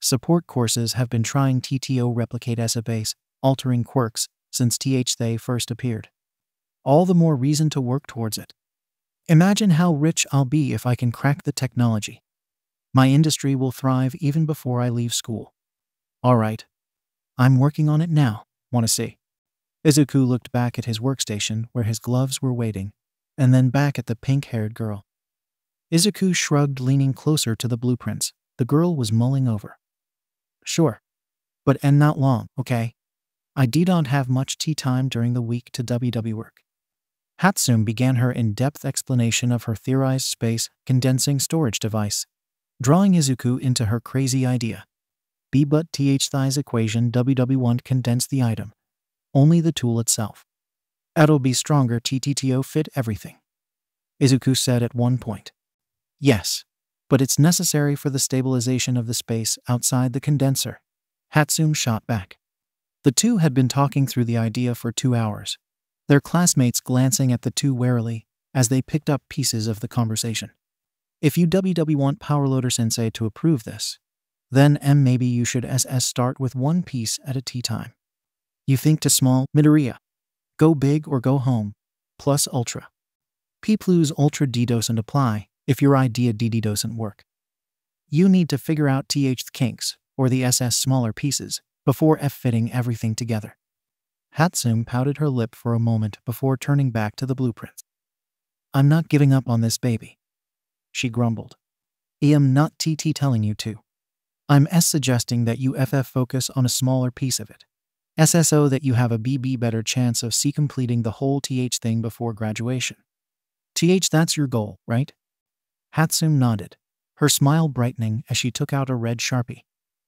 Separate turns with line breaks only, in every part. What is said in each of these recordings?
Support courses have been trying TTO replicate SFAs, altering quirks, since they first appeared. All the more reason to work towards it. Imagine how rich I'll be if I can crack the technology. My industry will thrive even before I leave school. Alright. I'm working on it now. Wanna see? Izuku looked back at his workstation where his gloves were waiting, and then back at the pink-haired girl. Izuku shrugged, leaning closer to the blueprints the girl was mulling over. Sure. But not long, okay? I don't have much tea time during the week to work. Hatsune began her in-depth explanation of her theorized space condensing storage device, drawing Izuku into her crazy idea. But thi's equation won't condense the item, only the tool itself. It'll be stronger TTTO fit everything. Izuku said at one point. Yes, but it's necessary for the stabilization of the space outside the condenser. Hatsune shot back. The two had been talking through the idea for 2 hours, their classmates glancing at the two warily as they picked up pieces of the conversation. If you want Powerloader Sensei to approve this, then maybe you should start with one piece at a tea time. You think to small, Midoriya. Go big or go home, plus ultra. P plus ultra D doesn't apply if your idea DD doesn't work. You need to figure out the kinks, or the smaller pieces, before fitting everything together. Hatsune pouted her lip for a moment before turning back to the blueprints. I'm not giving up on this baby, she grumbled. I'm not telling you to. I'm suggesting that you focus on a smaller piece of it. So that you have a better chance of completing the whole thing before graduation. That's your goal, right? Hatsune nodded, her smile brightening as she took out a red Sharpie,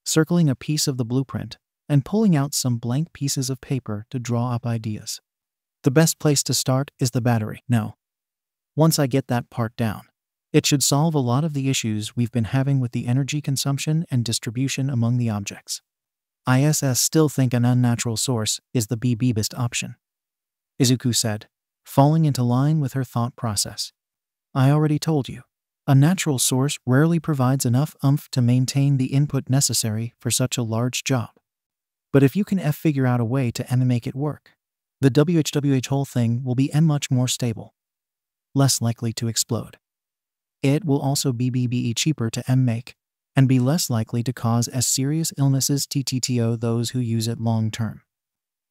circling a piece of the blueprint and pulling out some blank pieces of paper to draw up ideas. The best place to start is the battery. No. Once I get that part down, it should solve a lot of the issues we've been having with the energy consumption and distribution among the objects. I still think an unnatural source is the best option, Izuku said, falling into line with her thought process. I already told you, a natural source rarely provides enough oomph to maintain the input necessary for such a large job. But if you can figure out a way to make it work, the whole thing will be much more stable, less likely to explode. It will also be cheaper to make, and be less likely to cause serious illnesses TTTO those who use it long term.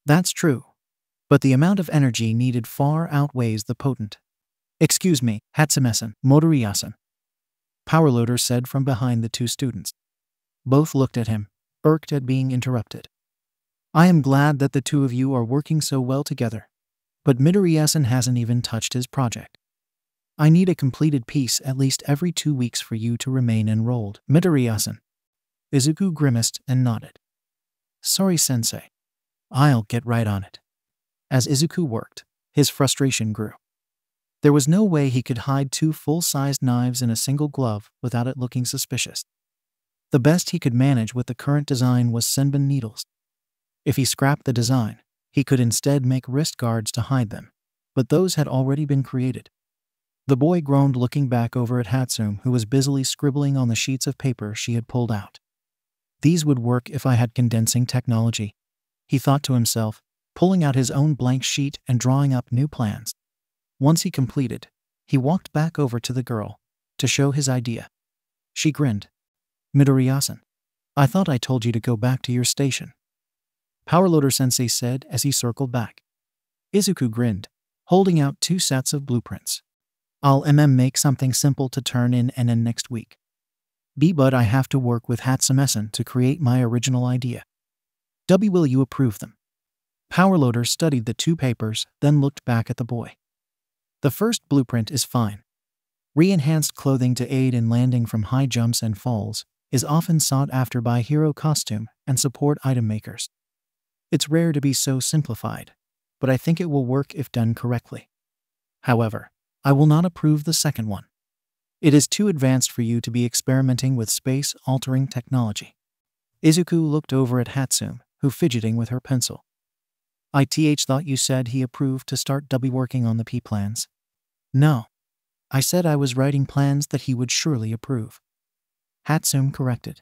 That's true, but the amount of energy needed far outweighs the potent. Excuse me, Hatsune-san, Midoriya-san, Powerloader said from behind the two students. Both looked at him, irked at being interrupted. I am glad that the two of you are working so well together, but Midoriya-san hasn't even touched his project. I need a completed piece at least every 2 weeks for you to remain enrolled. Midoriya-san. Izuku grimaced and nodded. Sorry, sensei. I'll get right on it. As Izuku worked, his frustration grew. There was no way he could hide 2 full-sized knives in a single glove without it looking suspicious. The best he could manage with the current design was Senbon needles. If he scrapped the design, he could instead make wrist guards to hide them, but those had already been created. The boy groaned, looking back over at Hatsune, who was busily scribbling on the sheets of paper she had pulled out. These would work if I had condensing technology, he thought to himself, pulling out his own blank sheet and drawing up new plans. Once he completed, he walked back over to the girl to show his idea. She grinned. Midoriya-san, I thought I told you to go back to your station, Powerloader Sensei said as he circled back. Izuku grinned, holding out 2 sets of blueprints. I'll make something simple to turn in next week. But I have to work with Hatsune-san to create my original idea. Will you approve them? Powerloader studied the 2 papers, then looked back at the boy. The first blueprint is fine. Re-enhanced clothing to aid in landing from high jumps and falls is often sought after by hero costume and support item makers. It's rare to be so simplified, but I think it will work if done correctly. However, I will not approve the second one. It is too advanced for you to be experimenting with space-altering technology. Izuku looked over at Hatsune, who fidgeting with her pencil. I thought you said he approved to start working on the P plans. No. I said I was writing plans that he would surely approve. Hatsune corrected.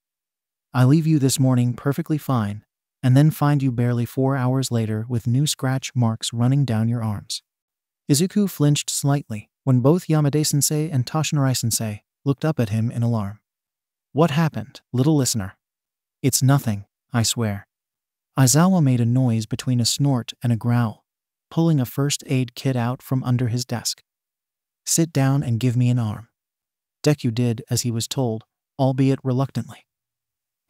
I leave you this morning perfectly fine, and then find you barely 4 hours later with new scratch marks running down your arms." Izuku flinched slightly when both Yamada-sensei and Toshinori-sensei looked up at him in alarm. "What happened, little listener?" "It's nothing, I swear." Aizawa made a noise between a snort and a growl, pulling a first aid kit out from under his desk. "Sit down and give me an arm." Deku did as he was told, albeit reluctantly.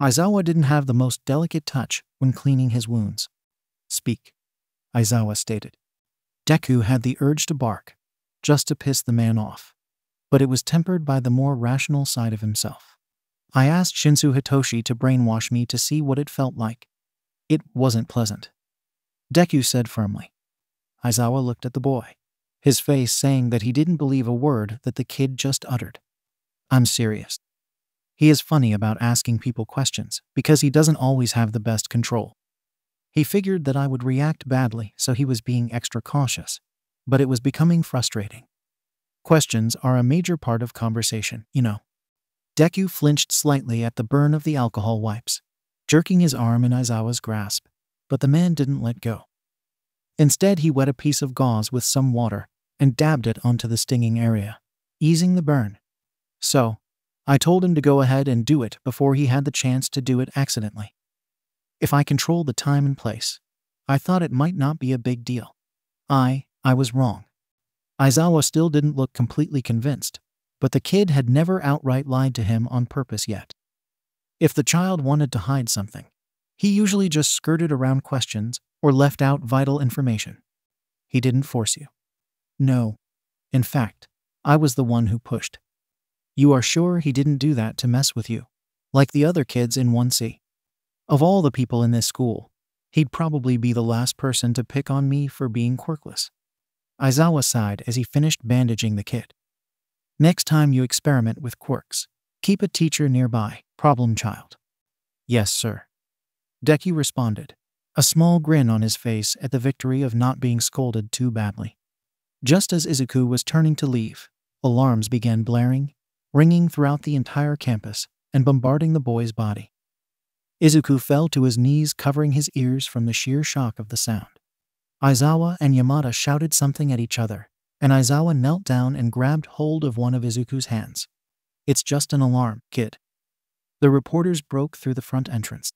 Aizawa didn't have the most delicate touch when cleaning his wounds. "Speak," Aizawa stated. Deku had the urge to bark, just to piss the man off, but it was tempered by the more rational side of himself. "I asked Shinsu Hitoshi to brainwash me to see what it felt like. It wasn't pleasant," Deku said firmly. Aizawa looked at the boy, his face saying that he didn't believe a word that the kid just uttered. "I'm serious. He is funny about asking people questions because he doesn't always have the best control. He figured that I would react badly, so he was being extra cautious, but it was becoming frustrating. Questions are a major part of conversation, you know." Deku flinched slightly at the burn of the alcohol wipes, jerking his arm in Aizawa's grasp, but the man didn't let go. Instead, he wet a piece of gauze with some water and dabbed it onto the stinging area, easing the burn. "So, I told him to go ahead and do it before he had the chance to do it accidentally. If I control the time and place, I thought it might not be a big deal. I was wrong." Aizawa still didn't look completely convinced, but the kid had never outright lied to him on purpose yet. If the child wanted to hide something, he usually just skirted around questions or left out vital information. He didn't force you. "No. In fact, I was the one who pushed." "You are sure he didn't do that to mess with you, like the other kids in 1C? Of all the people in this school, he'd probably be the last person to pick on me for being quirkless." Aizawa sighed as he finished bandaging the kid. "Next time you experiment with quirks, keep a teacher nearby, problem child." "Yes, sir," Deku responded, a small grin on his face at the victory of not being scolded too badly. Just as Izuku was turning to leave, alarms began blaring, ringing throughout the entire campus and bombarding the boy's body. Izuku fell to his knees, covering his ears from the sheer shock of the sound. Aizawa and Yamada shouted something at each other, and Aizawa knelt down and grabbed hold of one of Izuku's hands. "It's just an alarm, kid." The reporters broke through the front entrance.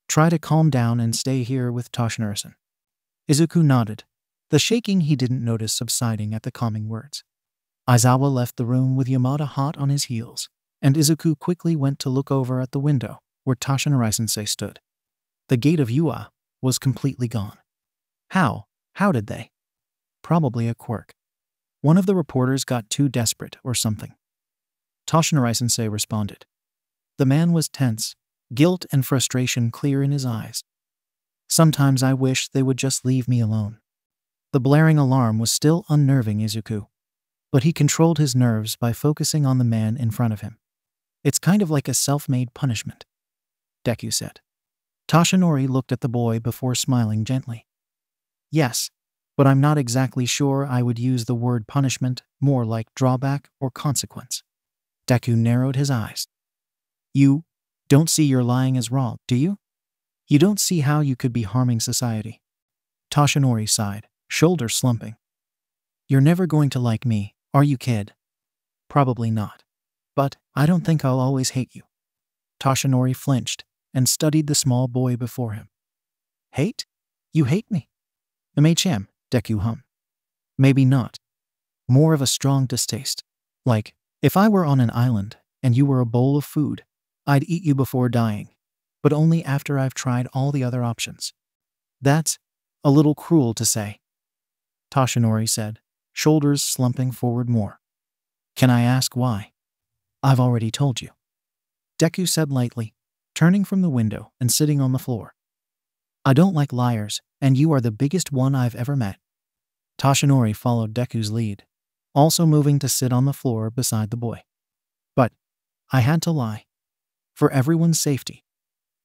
"Try to calm down and stay here with Toshinori-san." Izuku nodded, the shaking he didn't notice subsiding at the calming words. Aizawa left the room with Yamada hot on his heels, and Izuku quickly went to look over at the window where Toshinori-sensei stood. The gate of Yua was completely gone. How did they? Probably a quirk. One of the reporters got too desperate or something. Toshinori-sensei responded. The man was tense, guilt and frustration clear in his eyes. "Sometimes I wish they would just leave me alone." The blaring alarm was still unnerving Izuku, but he controlled his nerves by focusing on the man in front of him. "It's kind of like a self-made punishment," Deku said. Toshinori looked at the boy before smiling gently. "Yes, but I'm not exactly sure I would use the word punishment, more like drawback or consequence." Deku narrowed his eyes. "You don't see your lying as wrong, do you? You don't see how you could be harming society." Toshinori sighed, shoulders slumping. "You're never going to like me, are you, kid?" "Probably not. But I don't think I'll always hate you." Toshinori flinched and studied the small boy before him. "Hate? You hate me?" "MHM," Deku hummed. "Maybe not. More of a strong distaste. Like, if I were on an island and you were a bowl of food, I'd eat you before dying, but only after I've tried all the other options." "That's a little cruel to say," Toshinori said, shoulders slumping forward more. "Can I ask why?" "I've already told you," Deku said lightly, turning from the window and sitting on the floor. "I don't like liars, and you are the biggest one I've ever met." Toshinori followed Deku's lead, also moving to sit on the floor beside the boy. "But I had to lie. For everyone's safety.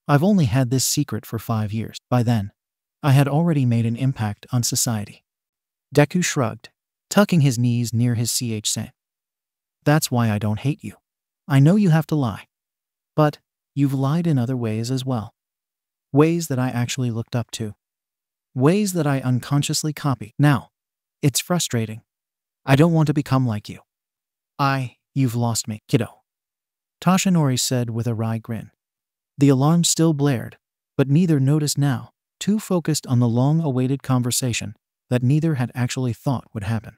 I've only had this secret for 5 years. By then, I had already made an impact on society." Deku shrugged, tucking his knees near his CH-sen. "That's why I don't hate you. I know you have to lie. But you've lied in other ways as well. Ways that I actually looked up to. Ways that I unconsciously copied. Now, it's frustrating. I don't want to become like you. You've lost me, kiddo. Toshinori said with a wry grin. The alarm still blared, but neither noticed now, too focused on the long-awaited conversation that neither had actually thought would happen.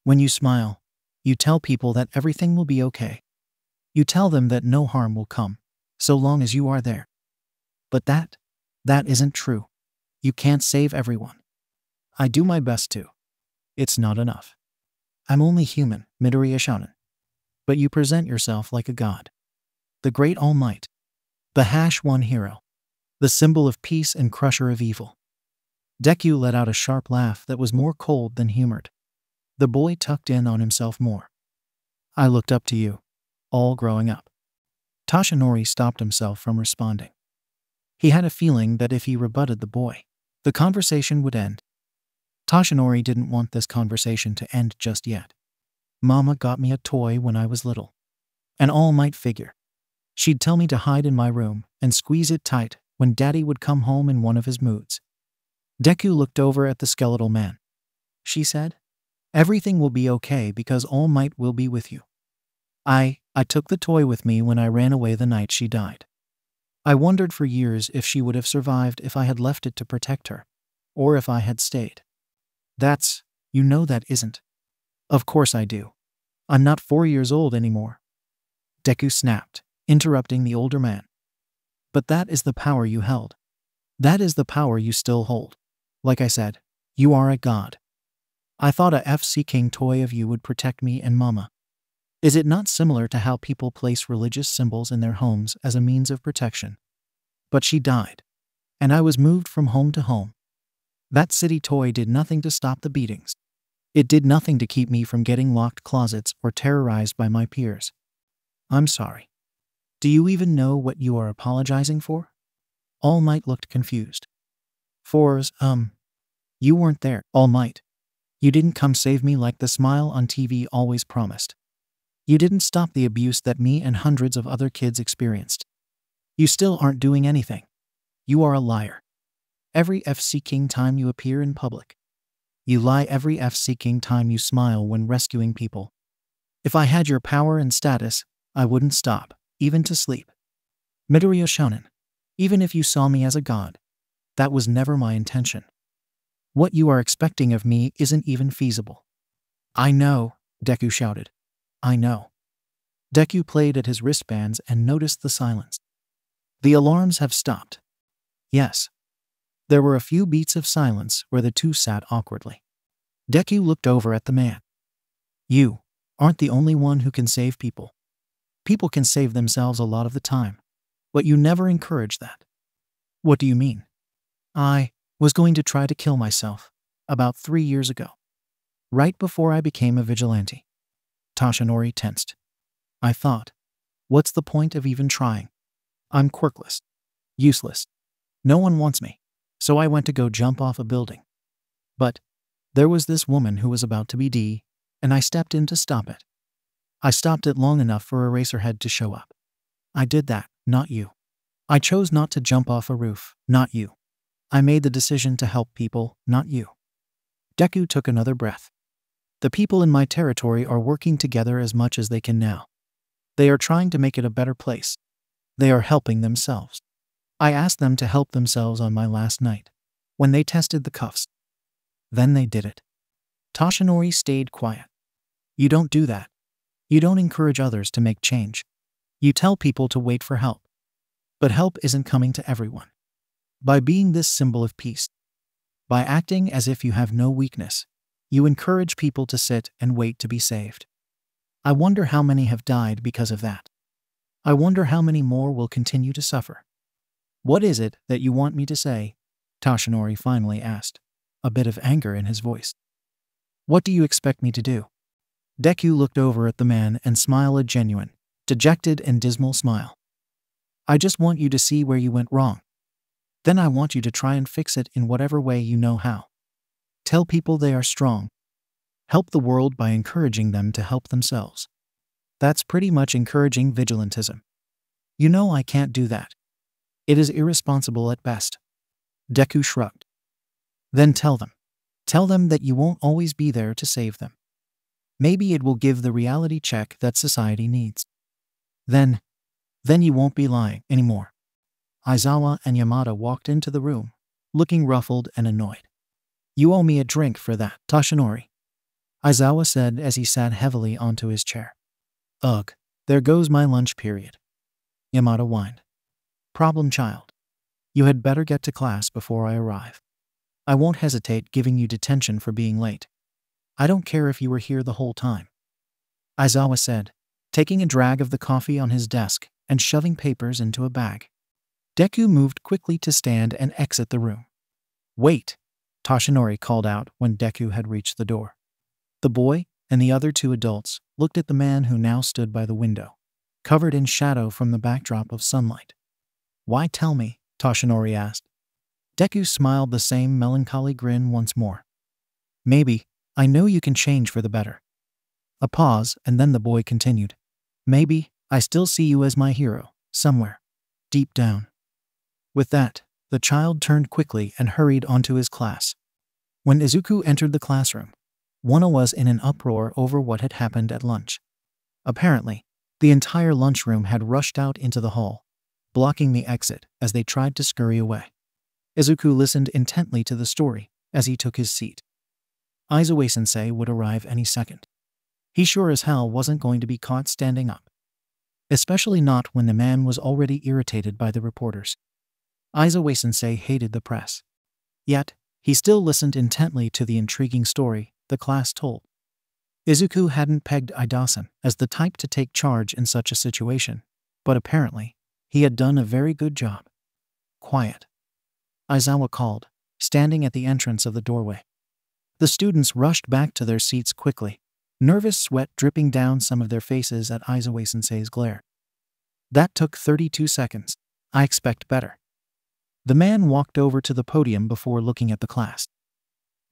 When you smile, you tell people that everything will be okay. You tell them that no harm will come, so long as you are there. But that isn't true. You can't save everyone. I do my best to. It's not enough. I'm only human, Midoriya Shonen. But you present yourself like a god. The great All Might. The #1 hero. The symbol of peace and crusher of evil. Deku let out a sharp laugh that was more cold than humored. The boy tucked in on himself more. I looked up to you, all growing up. Toshinori stopped himself from responding. He had a feeling that if he rebutted the boy, the conversation would end. Toshinori didn't want this conversation to end just yet. Mama got me a toy when I was little. An All Might figure. She'd tell me to hide in my room and squeeze it tight when Daddy would come home in one of his moods. Deku looked over at the skeletal man. She said, everything will be okay because All Might will be with you. I took the toy with me when I ran away the night she died. I wondered for years if she would have survived if I had left it to protect her, or if I had stayed. You know that isn't. Of course I do. I'm not 4 years old anymore. Deku snapped, interrupting the older man. But that is the power you held. That is the power you still hold. Like I said, you are a god. I thought a FC King toy of you would protect me and Mama. Is it not similar to how people place religious symbols in their homes as a means of protection? But she died, and I was moved from home to home. That city toy did nothing to stop the beatings. It did nothing to keep me from getting locked closets or terrorized by my peers. I'm sorry. Do you even know what you are apologizing for? All Might looked confused. You weren't there, All Might. You didn't come save me like the smile on TV always promised. You didn't stop the abuse that me and hundreds of other kids experienced. You still aren't doing anything. You are a liar. Every FC King time you appear in public. You lie every FC King time you smile when rescuing people. If I had your power and status, I wouldn't stop, even to sleep. Midoriya Shonen, even if you saw me as a god, that was never my intention. What you are expecting of me isn't even feasible. I know, Deku shouted. I know. Deku played at his wristbands and noticed the silence. The alarms have stopped. Yes. There were a few beats of silence where the two sat awkwardly. Deku looked over at the man. You aren't the only one who can save people. People can save themselves a lot of the time, but you never encourage that. What do you mean? I was going to try to kill myself about 3 years ago, right before I became a vigilante. Toshinori tensed. I thought, what's the point of even trying? I'm quirkless. Useless. No one wants me. So I went to go jump off a building. But there was this woman who was about to be and I stepped in to stop it. I stopped it long enough for Eraserhead to show up. I did that, not you. I chose not to jump off a roof, not you. I made the decision to help people, not you. Deku took another breath. The people in my territory are working together as much as they can now. They are trying to make it a better place. They are helping themselves. I asked them to help themselves on my last night, when they tested the cuffs. Then they did it. Toshinori stayed quiet. You don't do that. You don't encourage others to make change. You tell people to wait for help. But help isn't coming to everyone. By being this symbol of peace, by acting as if you have no weakness, you encourage people to sit and wait to be saved. I wonder how many have died because of that. I wonder how many more will continue to suffer. What is it that you want me to say? Toshinori finally asked, a bit of anger in his voice. What do you expect me to do? Deku looked over at the man and smiled a genuine, dejected and dismal smile. I just want you to see where you went wrong. Then I want you to try and fix it in whatever way you know how. Tell people they are strong. Help the world by encouraging them to help themselves. That's pretty much encouraging vigilantism. You know I can't do that. It is irresponsible at best. Deku shrugged. Then tell them. Tell them that you won't always be there to save them. Maybe it will give the reality check that society needs. Then you won't be lying anymore. Aizawa and Yamada walked into the room, looking ruffled and annoyed. You owe me a drink for that, Toshinori, Aizawa said as he sat heavily onto his chair. Ugh, there goes my lunch period. Yamada whined. Problem child. You had better get to class before I arrive. I won't hesitate giving you detention for being late. I don't care if you were here the whole time, Aizawa said, taking a drag of the coffee on his desk and shoving papers into a bag. Deku moved quickly to stand and exit the room. Wait, Toshinori called out when Deku had reached the door. The boy and the other two adults looked at the man who now stood by the window, covered in shadow from the backdrop of sunlight. Why tell me? Toshinori asked. Deku smiled the same melancholy grin once more. Maybe, I know you can change for the better. A pause, and then the boy continued. Maybe, I still see you as my hero, somewhere, deep down. With that, the child turned quickly and hurried onto his class. When Izuku entered the classroom, Wano was in an uproar over what had happened at lunch. Apparently, the entire lunchroom had rushed out into the hall, blocking the exit as they tried to scurry away. Izuku listened intently to the story as he took his seat. Aizawa-sensei would arrive any second. He sure as hell wasn't going to be caught standing up. Especially not when the man was already irritated by the reporters. Aizawa-sensei hated the press. Yet, he still listened intently to the intriguing story the class told. Izuku hadn't pegged Idasan as the type to take charge in such a situation, but apparently, he had done a very good job. Quiet, Aizawa called, standing at the entrance of the doorway. The students rushed back to their seats quickly, nervous sweat dripping down some of their faces at Aizawa-sensei's glare. That took 32 seconds. I expect better. The man walked over to the podium before looking at the class.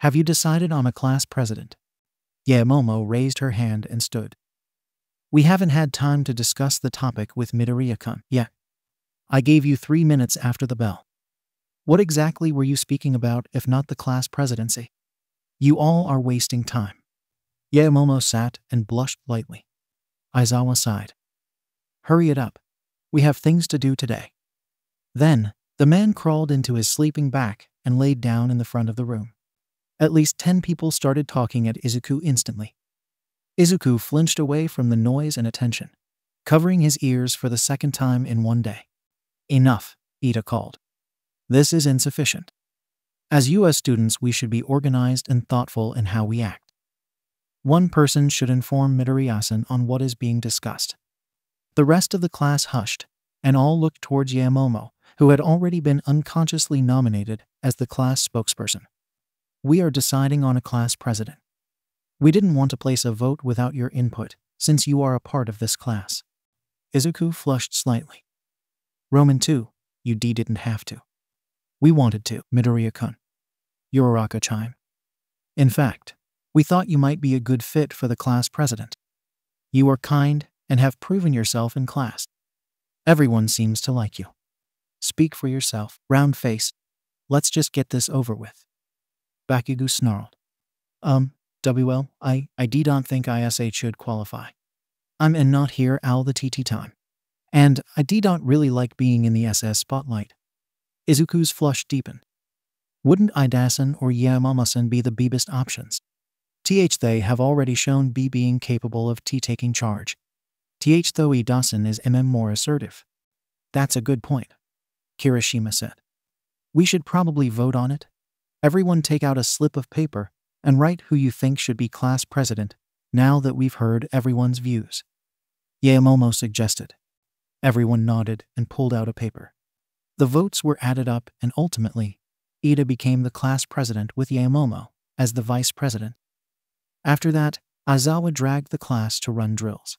Have you decided on a class president? Yaemomo raised her hand and stood. We haven't had time to discuss the topic with Midoriya-kun yet. I gave you 3 minutes after the bell. What exactly were you speaking about if not the class presidency? You all are wasting time. Yaemomo sat and blushed lightly. Aizawa sighed. Hurry it up. We have things to do today. Then, the man crawled into his sleeping bag and laid down in the front of the room. At least 10 people started talking at Izuku instantly. Izuku flinched away from the noise and attention, covering his ears for the second time in one day. Enough, Ida called. This is insufficient. As US students, we should be organized and thoughtful in how we act. One person should inform Midoriya-san on what is being discussed. The rest of the class hushed, and all looked towards Yaemomo, who had already been unconsciously nominated as the class spokesperson. We are deciding on a class president. We didn't want to place a vote without your input, since you are a part of this class. Izuku flushed slightly. Roman 2, you didn't have to. We wanted to, Midoriya-kun. Uraraka chimed. In fact, we thought you might be a good fit for the class president. You are kind and have proven yourself in class. Everyone seems to like you. Speak for yourself, round face. Let's just get this over with. Bakugo snarled. WL, I don't think ISA should qualify. I'm in not here all the TT time. And I don't really like being in the SS spotlight. Izuku's flush deepened. Wouldn't Idasan or Yaemomo-san be the best options? They have already shown being capable of taking charge. Though Idasan is more assertive. That's a good point, Kirishima said. We should probably vote on it. Everyone take out a slip of paper and write who you think should be class president, now that we've heard everyone's views. Yaemomo suggested. Everyone nodded and pulled out a paper. The votes were added up and ultimately, Ida became the class president with Yaemomo as the vice president. After that, Aizawa dragged the class to run drills.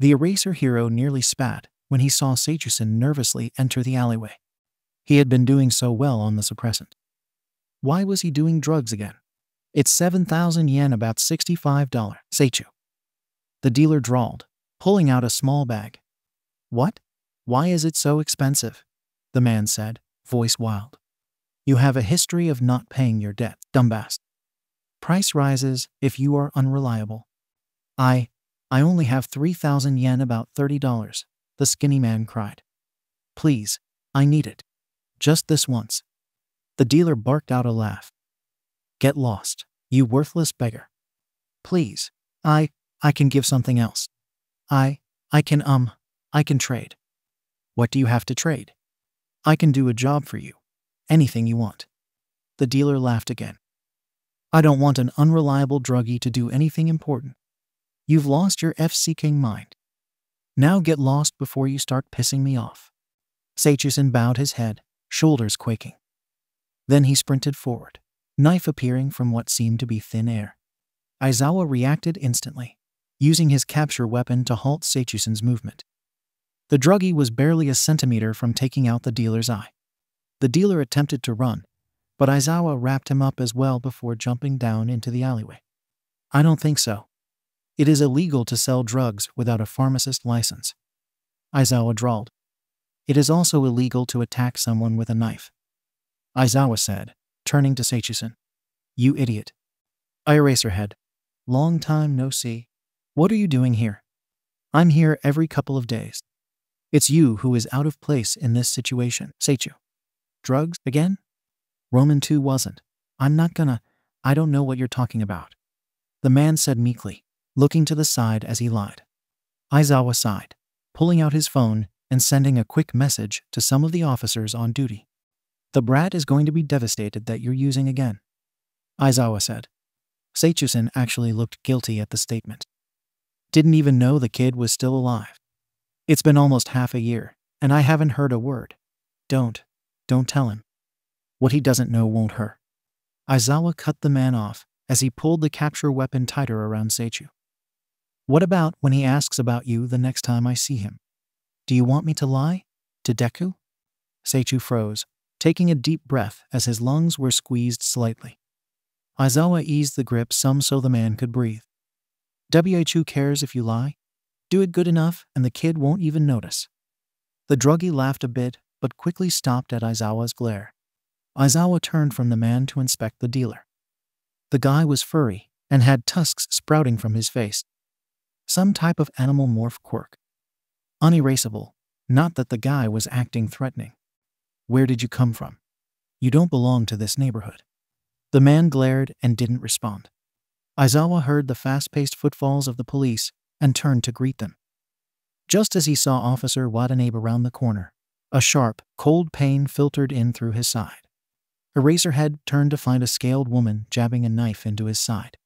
The eraser hero nearly spat when he saw Seichusen nervously enter the alleyway. He had been doing so well on the suppressant. Why was he doing drugs again? It's 7,000 yen, about $65, Seichu. The dealer drawled, pulling out a small bag. What? Why is it so expensive? The man said, voice wild. You have a history of not paying your debt, dumbass. Price rises if you are unreliable. I only have 3,000 yen, about $30, the skinny man cried. Please, I need it. Just this once. The dealer barked out a laugh. Get lost, you worthless beggar. Please, I can give something else. I can trade. What do you have to trade? I can do a job for you. Anything you want. The dealer laughed again. I don't want an unreliable druggie to do anything important. You've lost your F-seeking mind. Now get lost before you start pissing me off. Seichusen bowed his head, shoulders quaking. Then he sprinted forward, knife appearing from what seemed to be thin air. Aizawa reacted instantly, using his capture weapon to halt Seichusen's movement. The druggie was barely a centimeter from taking out the dealer's eye. The dealer attempted to run, but Aizawa wrapped him up as well before jumping down into the alleyway. I don't think so. It is illegal to sell drugs without a pharmacist license. Aizawa drawled. It is also illegal to attack someone with a knife. Aizawa said, turning to Seichusen. You idiot. Eraserhead. Long time no see. What are you doing here? I'm here every couple of days. It's you who is out of place in this situation, Seichu. Drugs again? Roman 2 wasn't. I don't know what you're talking about. The man said meekly, looking to the side as he lied. Aizawa sighed, pulling out his phone and sending a quick message to some of the officers on duty. The brat is going to be devastated that you're using again. Aizawa said. Seichusen actually looked guilty at the statement. Didn't even know the kid was still alive. It's been almost half a year, and I haven't heard a word. Don't tell him. What he doesn't know won't hurt. Aizawa cut the man off as he pulled the capture weapon tighter around Seichu. What about when he asks about you the next time I see him? Do you want me to lie? To Deku? Seichu froze, taking a deep breath as his lungs were squeezed slightly. Aizawa eased the grip some so the man could breathe. Who cares if you lie? Do it good enough and the kid won't even notice. The druggie laughed a bit, but quickly stopped at Aizawa's glare. Aizawa turned from the man to inspect the dealer. The guy was furry and had tusks sprouting from his face. Some type of animal morph quirk. Unerasable, not that the guy was acting threatening. Where did you come from? You don't belong to this neighborhood. The man glared and didn't respond. Aizawa heard the fast-paced footfalls of the police and turned to greet them. Just as he saw Officer Watanabe around the corner, a sharp, cold pain filtered in through his side. Eraserhead turned to find a scaled woman jabbing a knife into his side.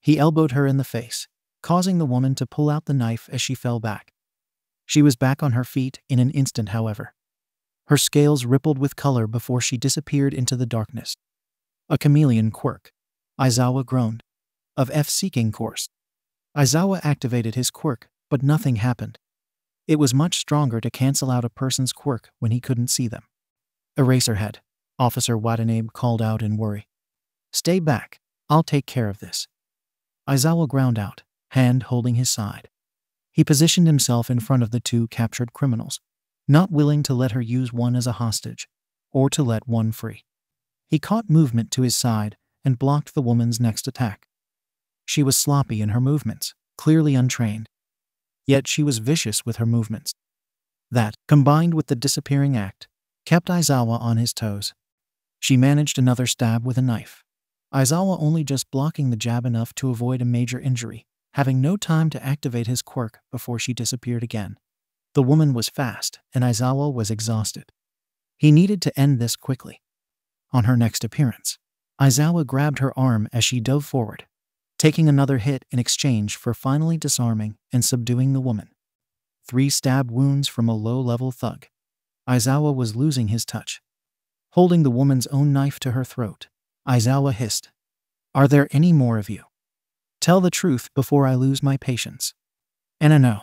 He elbowed her in the face, causing the woman to pull out the knife as she fell back. She was back on her feet in an instant, however. Her scales rippled with color before she disappeared into the darkness. A chameleon quirk. Aizawa groaned. Of F-seeking course. Aizawa activated his quirk, but nothing happened. It was much stronger to cancel out a person's quirk when he couldn't see them. Eraserhead, Officer Watanabe called out in worry. Stay back, I'll take care of this. Aizawa ground out, hand holding his side. He positioned himself in front of the two captured criminals, not willing to let her use one as a hostage, or to let one free. He caught movement to his side and blocked the woman's next attack. She was sloppy in her movements, clearly untrained. Yet she was vicious with her movements. That, combined with the disappearing act, kept Aizawa on his toes. She managed another stab with a knife. Aizawa only just blocking the jab enough to avoid a major injury, having no time to activate his quirk before she disappeared again. The woman was fast, and Aizawa was exhausted. He needed to end this quickly. On her next appearance, Aizawa grabbed her arm as she dove forward, taking another hit in exchange for finally disarming and subduing the woman. 3 stab wounds from a low-level thug. Aizawa was losing his touch. Holding the woman's own knife to her throat, Aizawa hissed, "Are there any more of you? Tell the truth before I lose my patience." "No.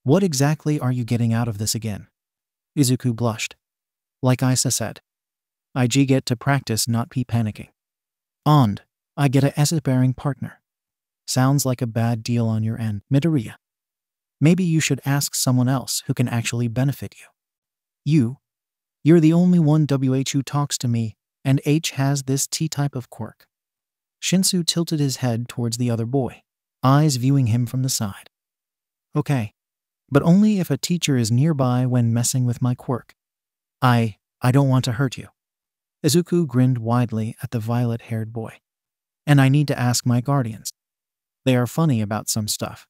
What exactly are you getting out of this again? Izuku blushed. Like Isa said, I get to practice not be panicking. And I get a aspiring partner. Sounds like a bad deal on your end, Midoriya. Maybe you should ask someone else who can actually benefit you. You're the only one who talks to me, and H has this T-type of quirk. Shinsu tilted his head towards the other boy, eyes viewing him from the side. Okay, but only if a teacher is nearby when messing with my quirk. I don't want to hurt you. Izuku grinned widely at the violet-haired boy. And I need to ask my guardians. They are funny about some stuff.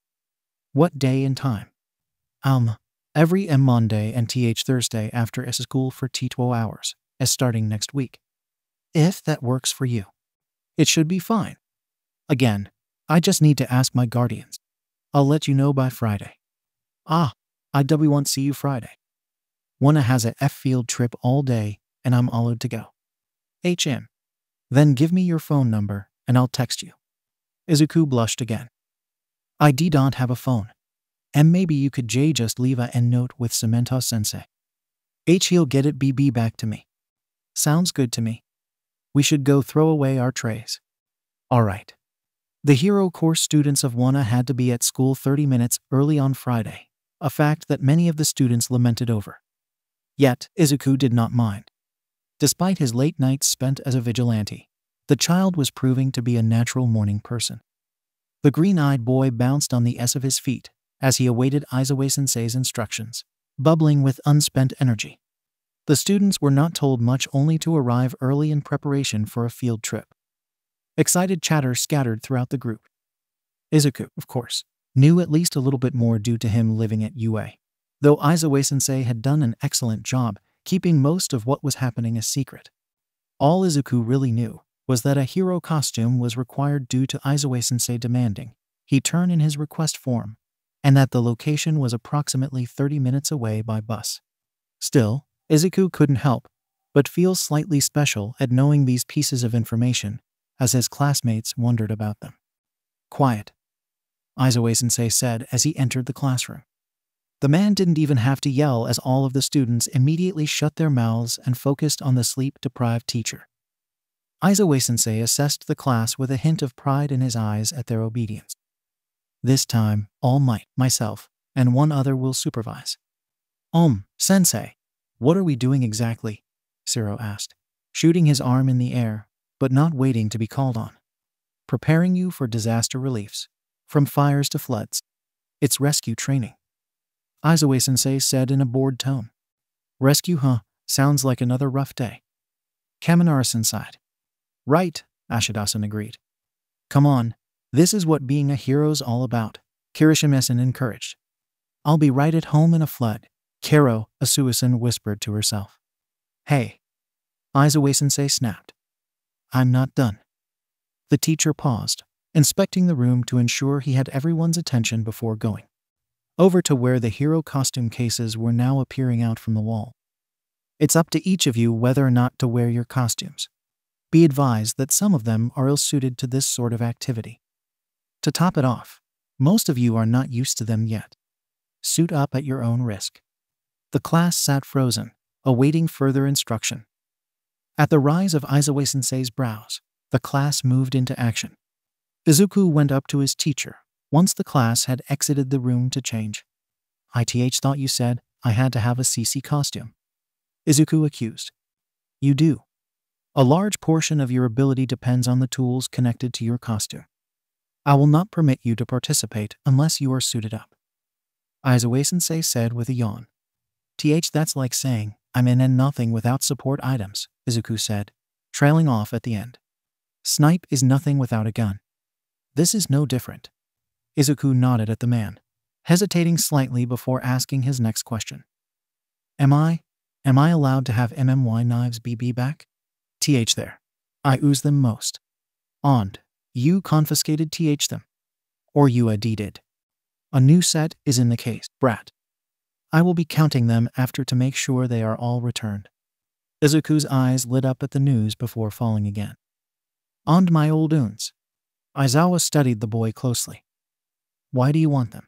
What day and time? Every Monday and Thursday after school for 12 hours, as starting next week. If that works for you. It should be fine. Again, I just need to ask my guardians. I'll let you know by Friday. I won't see you Friday. Wanna has a field trip all day, and I'm all to go. HM. Then give me your phone number, and I'll text you. Izuku blushed again. I don't have a phone. And maybe you could just leave a note with Samantha-sensei. He'll get it BB back to me. Sounds good to me. We should go throw away our trays. Alright. The Hero Course students of Wanna had to be at school 30 minutes early on Friday, a fact that many of the students lamented over. Yet, Izuku did not mind. Despite his late nights spent as a vigilante, the child was proving to be a natural morning person. The green-eyed boy bounced on the S of his feet as he awaited Aizawa-sensei's instructions, bubbling with unspent energy. The students were not told much, only to arrive early in preparation for a field trip. Excited chatter scattered throughout the group. Izuku, of course, knew at least a little bit more due to him living at UA, though Aizawa-sensei had done an excellent job keeping most of what was happening a secret. All Izuku really knew was that a hero costume was required due to Aizawa-sensei demanding he turn in his request form, and that the location was approximately 30 minutes away by bus. Still, Izuku couldn't help but feel slightly special at knowing these pieces of information as his classmates wondered about them. Quiet, Aizawa-sensei said as he entered the classroom. The man didn't even have to yell as all of the students immediately shut their mouths and focused on the sleep-deprived teacher. Aizawa-sensei assessed the class with a hint of pride in his eyes at their obedience. This time, all myself, and one other will supervise. Sensei, what are we doing exactly? Zero asked, shooting his arm in the air, but not waiting to be called on. Preparing you for disaster reliefs, from fires to floods. It's rescue training. Aizawa-sensei said in a bored tone. Rescue, huh? Sounds like another rough day. Kaminari sighed. Right, Ashida-san agreed. Come on, this is what being a hero's all about, Kirishima-san encouraged. I'll be right at home in a flood, Karo, Asua-san whispered to herself. Hey. Aizawa-sensei snapped. I'm not done. The teacher paused, inspecting the room to ensure he had everyone's attention before going over to where the hero costume cases were now appearing out from the wall. It's up to each of you whether or not to wear your costumes. Be advised that some of them are ill-suited to this sort of activity. To top it off, most of you are not used to them yet. Suit up at your own risk. The class sat frozen, awaiting further instruction. At the rise of Aizawa-sensei's brows, the class moved into action. Izuku went up to his teacher once the class had exited the room to change. I thought you said I had to have a CC costume. Izuku accused. You do. A large portion of your ability depends on the tools connected to your costume. I will not permit you to participate unless you are suited up. Aizawa-sensei said with a yawn. That's like saying, I'm in and nothing without support items, Izuku said, trailing off at the end. Snipe is nothing without a gun. This is no different. Izuku nodded at the man, hesitating slightly before asking his next question. Am I allowed to have MMY knives BB back? There. I use them most. And you confiscated them. Or you did. A new set is in the case, brat. I will be counting them after to make sure they are all returned. Izuku's eyes lit up at the news before falling again. And my old uns. Aizawa studied the boy closely. Why do you want them?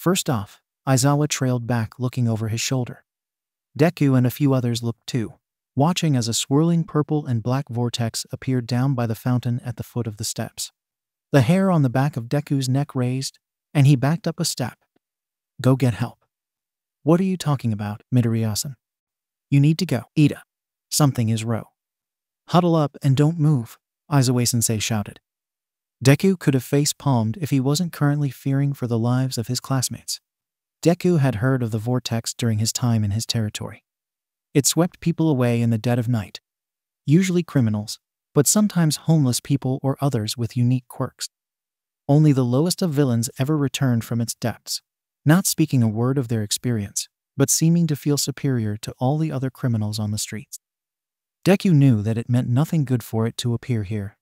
First off, Aizawa trailed back, looking over his shoulder. Deku and a few others looked too, watching as a swirling purple and black vortex appeared down by the fountain at the foot of the steps. The hair on the back of Deku's neck raised, and he backed up a step. Go get help. What are you talking about, Midoriya-san? You need to go. Ida. Something is wrong. Huddle up and don't move, Aizawa-sensei shouted. Deku could have face-palmed if he wasn't currently fearing for the lives of his classmates. Deku had heard of the vortex during his time in his territory. It swept people away in the dead of night. Usually criminals, but sometimes homeless people or others with unique quirks. Only the lowest of villains ever returned from its depths, not speaking a word of their experience, but seeming to feel superior to all the other criminals on the streets. Deku knew that it meant nothing good for it to appear here.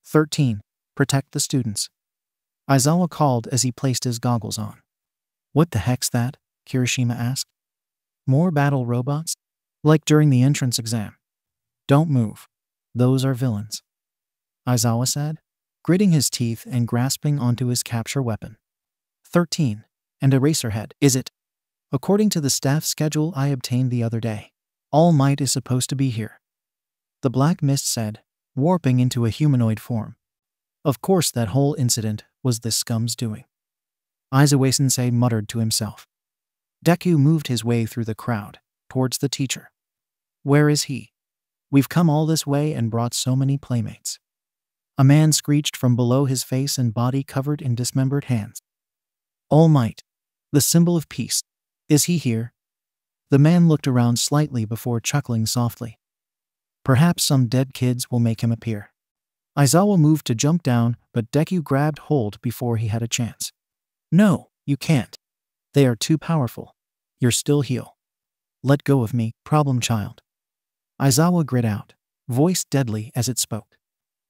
13. Protect the students. Aizawa called as he placed his goggles on. What the heck's that? Kirishima asked. More battle robots? Like during the entrance exam. Don't move. Those are villains, Aizawa said, gritting his teeth and grasping onto his capture weapon. 13. And Eraserhead, is it? According to the staff schedule I obtained the other day, All Might is supposed to be here. The Black Mist said, warping into a humanoid form. Of course that whole incident was this scum's doing. Aizawa-sensei muttered to himself. Deku moved his way through the crowd, towards the teacher. Where is he? We've come all this way and brought so many playmates. A man screeched from below, his face and body covered in dismembered hands. All Might, the symbol of peace. Is he here? The man looked around slightly before chuckling softly. Perhaps some dead kids will make him appear. Aizawa moved to jump down, but Deku grabbed hold before he had a chance. No, you can't. They are too powerful. You're still heal. Let go of me, problem child. Aizawa grit out, voice deadly as it spoke.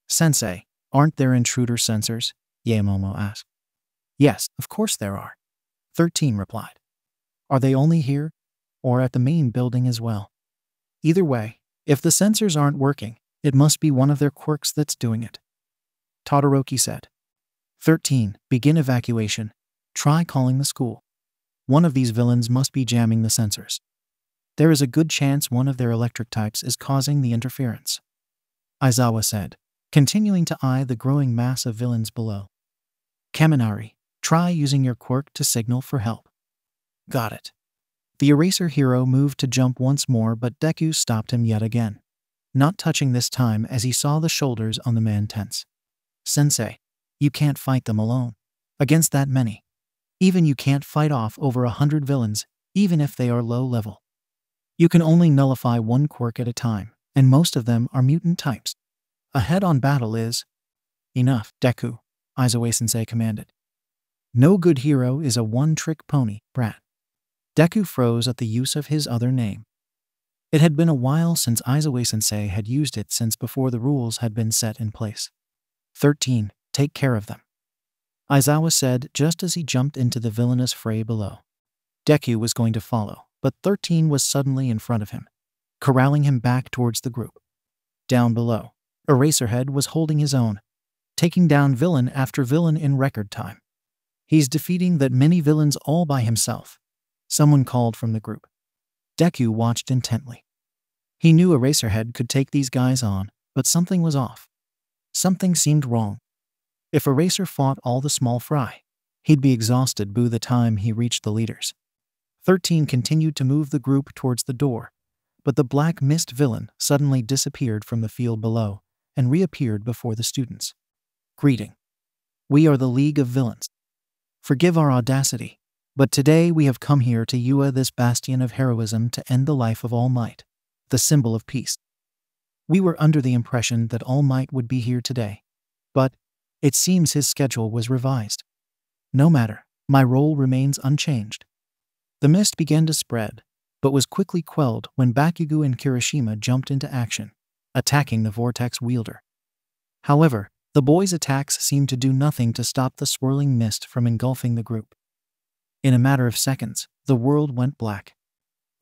Sensei, aren't there intruder sensors? Yaomomo asked. Yes, of course there are. 13 replied. Are they only here, or at the main building as well? Either way, if the sensors aren't working, it must be one of their quirks that's doing it. Todoroki said. 13. Begin evacuation. Try calling the school. One of these villains must be jamming the sensors. There is a good chance one of their electric types is causing the interference, Aizawa said, continuing to eye the growing mass of villains below. Kaminari, try using your quirk to signal for help. Got it. The Eraser hero moved to jump once more, but Deku stopped him yet again, not touching this time as he saw the shoulders on the man tense. Sensei, you can't fight them alone. Against that many. Even you can't fight off over 100 villains, even if they are low level. You can only nullify one quirk at a time, and most of them are mutant types. A head-on battle is... Enough, Deku, Aizawa-sensei commanded. No good hero is a one-trick pony, brat. Deku froze at the use of his other name. It had been a while since Aizawa-sensei had used it, since before the rules had been set in place. 13. Take care of them, Aizawa said just as he jumped into the villainous fray below. Deku was going to follow, but 13 was suddenly in front of him, corralling him back towards the group. Down below, Eraserhead was holding his own, taking down villain after villain in record time. He's defeating that many villains all by himself, someone called from the group. Deku watched intently. He knew Eraserhead could take these guys on, but something was off. Something seemed wrong. If Eraser fought all the small fry, he'd be exhausted by the time he reached the leaders. 13 continued to move the group towards the door, but the Black Mist villain suddenly disappeared from the field below and reappeared before the students. Greeting. We are the League of Villains. Forgive our audacity, but today we have come here to Yua, this bastion of heroism, to end the life of All Might, the symbol of peace. We were under the impression that All Might would be here today, but it seems his schedule was revised. No matter, my role remains unchanged. The mist began to spread, but was quickly quelled when Bakugo and Kirishima jumped into action, attacking the vortex wielder. However, the boys' attacks seemed to do nothing to stop the swirling mist from engulfing the group. In a matter of seconds, the world went black.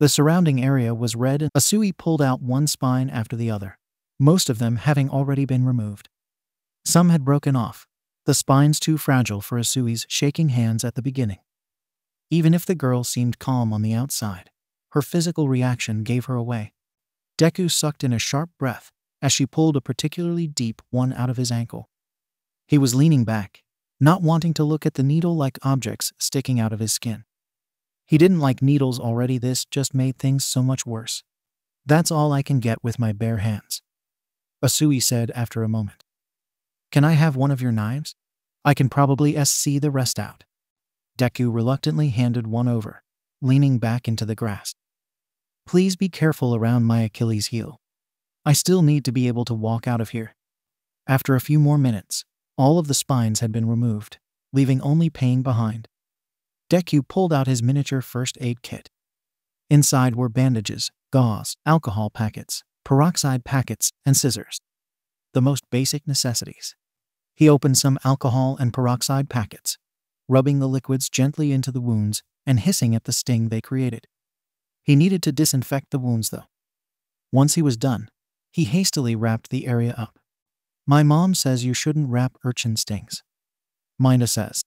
The surrounding area was red and Asui pulled out one spine after the other, most of them having already been removed. Some had broken off, the spines too fragile for Asui's shaking hands at the beginning. Even if the girl seemed calm on the outside, her physical reaction gave her away. Deku sucked in a sharp breath as she pulled a particularly deep one out of his ankle. He was leaning back, not wanting to look at the needle-like objects sticking out of his skin. He didn't like needles already, this just made things so much worse. That's all I can get with my bare hands, Asui said after a moment. Can I have one of your knives? I can probably see the rest out. Deku reluctantly handed one over, leaning back into the grass. Please be careful around my Achilles heel. I still need to be able to walk out of here. After a few more minutes, all of the spines had been removed, leaving only pain behind. Deku pulled out his miniature first aid kit. Inside were bandages, gauze, alcohol packets, peroxide packets, and scissors. The most basic necessities. He opened some alcohol and peroxide packets, rubbing the liquids gently into the wounds and hissing at the sting they created. He needed to disinfect the wounds though. Once he was done, he hastily wrapped the area up. My mom says you shouldn't wrap urchin stings, Minda says.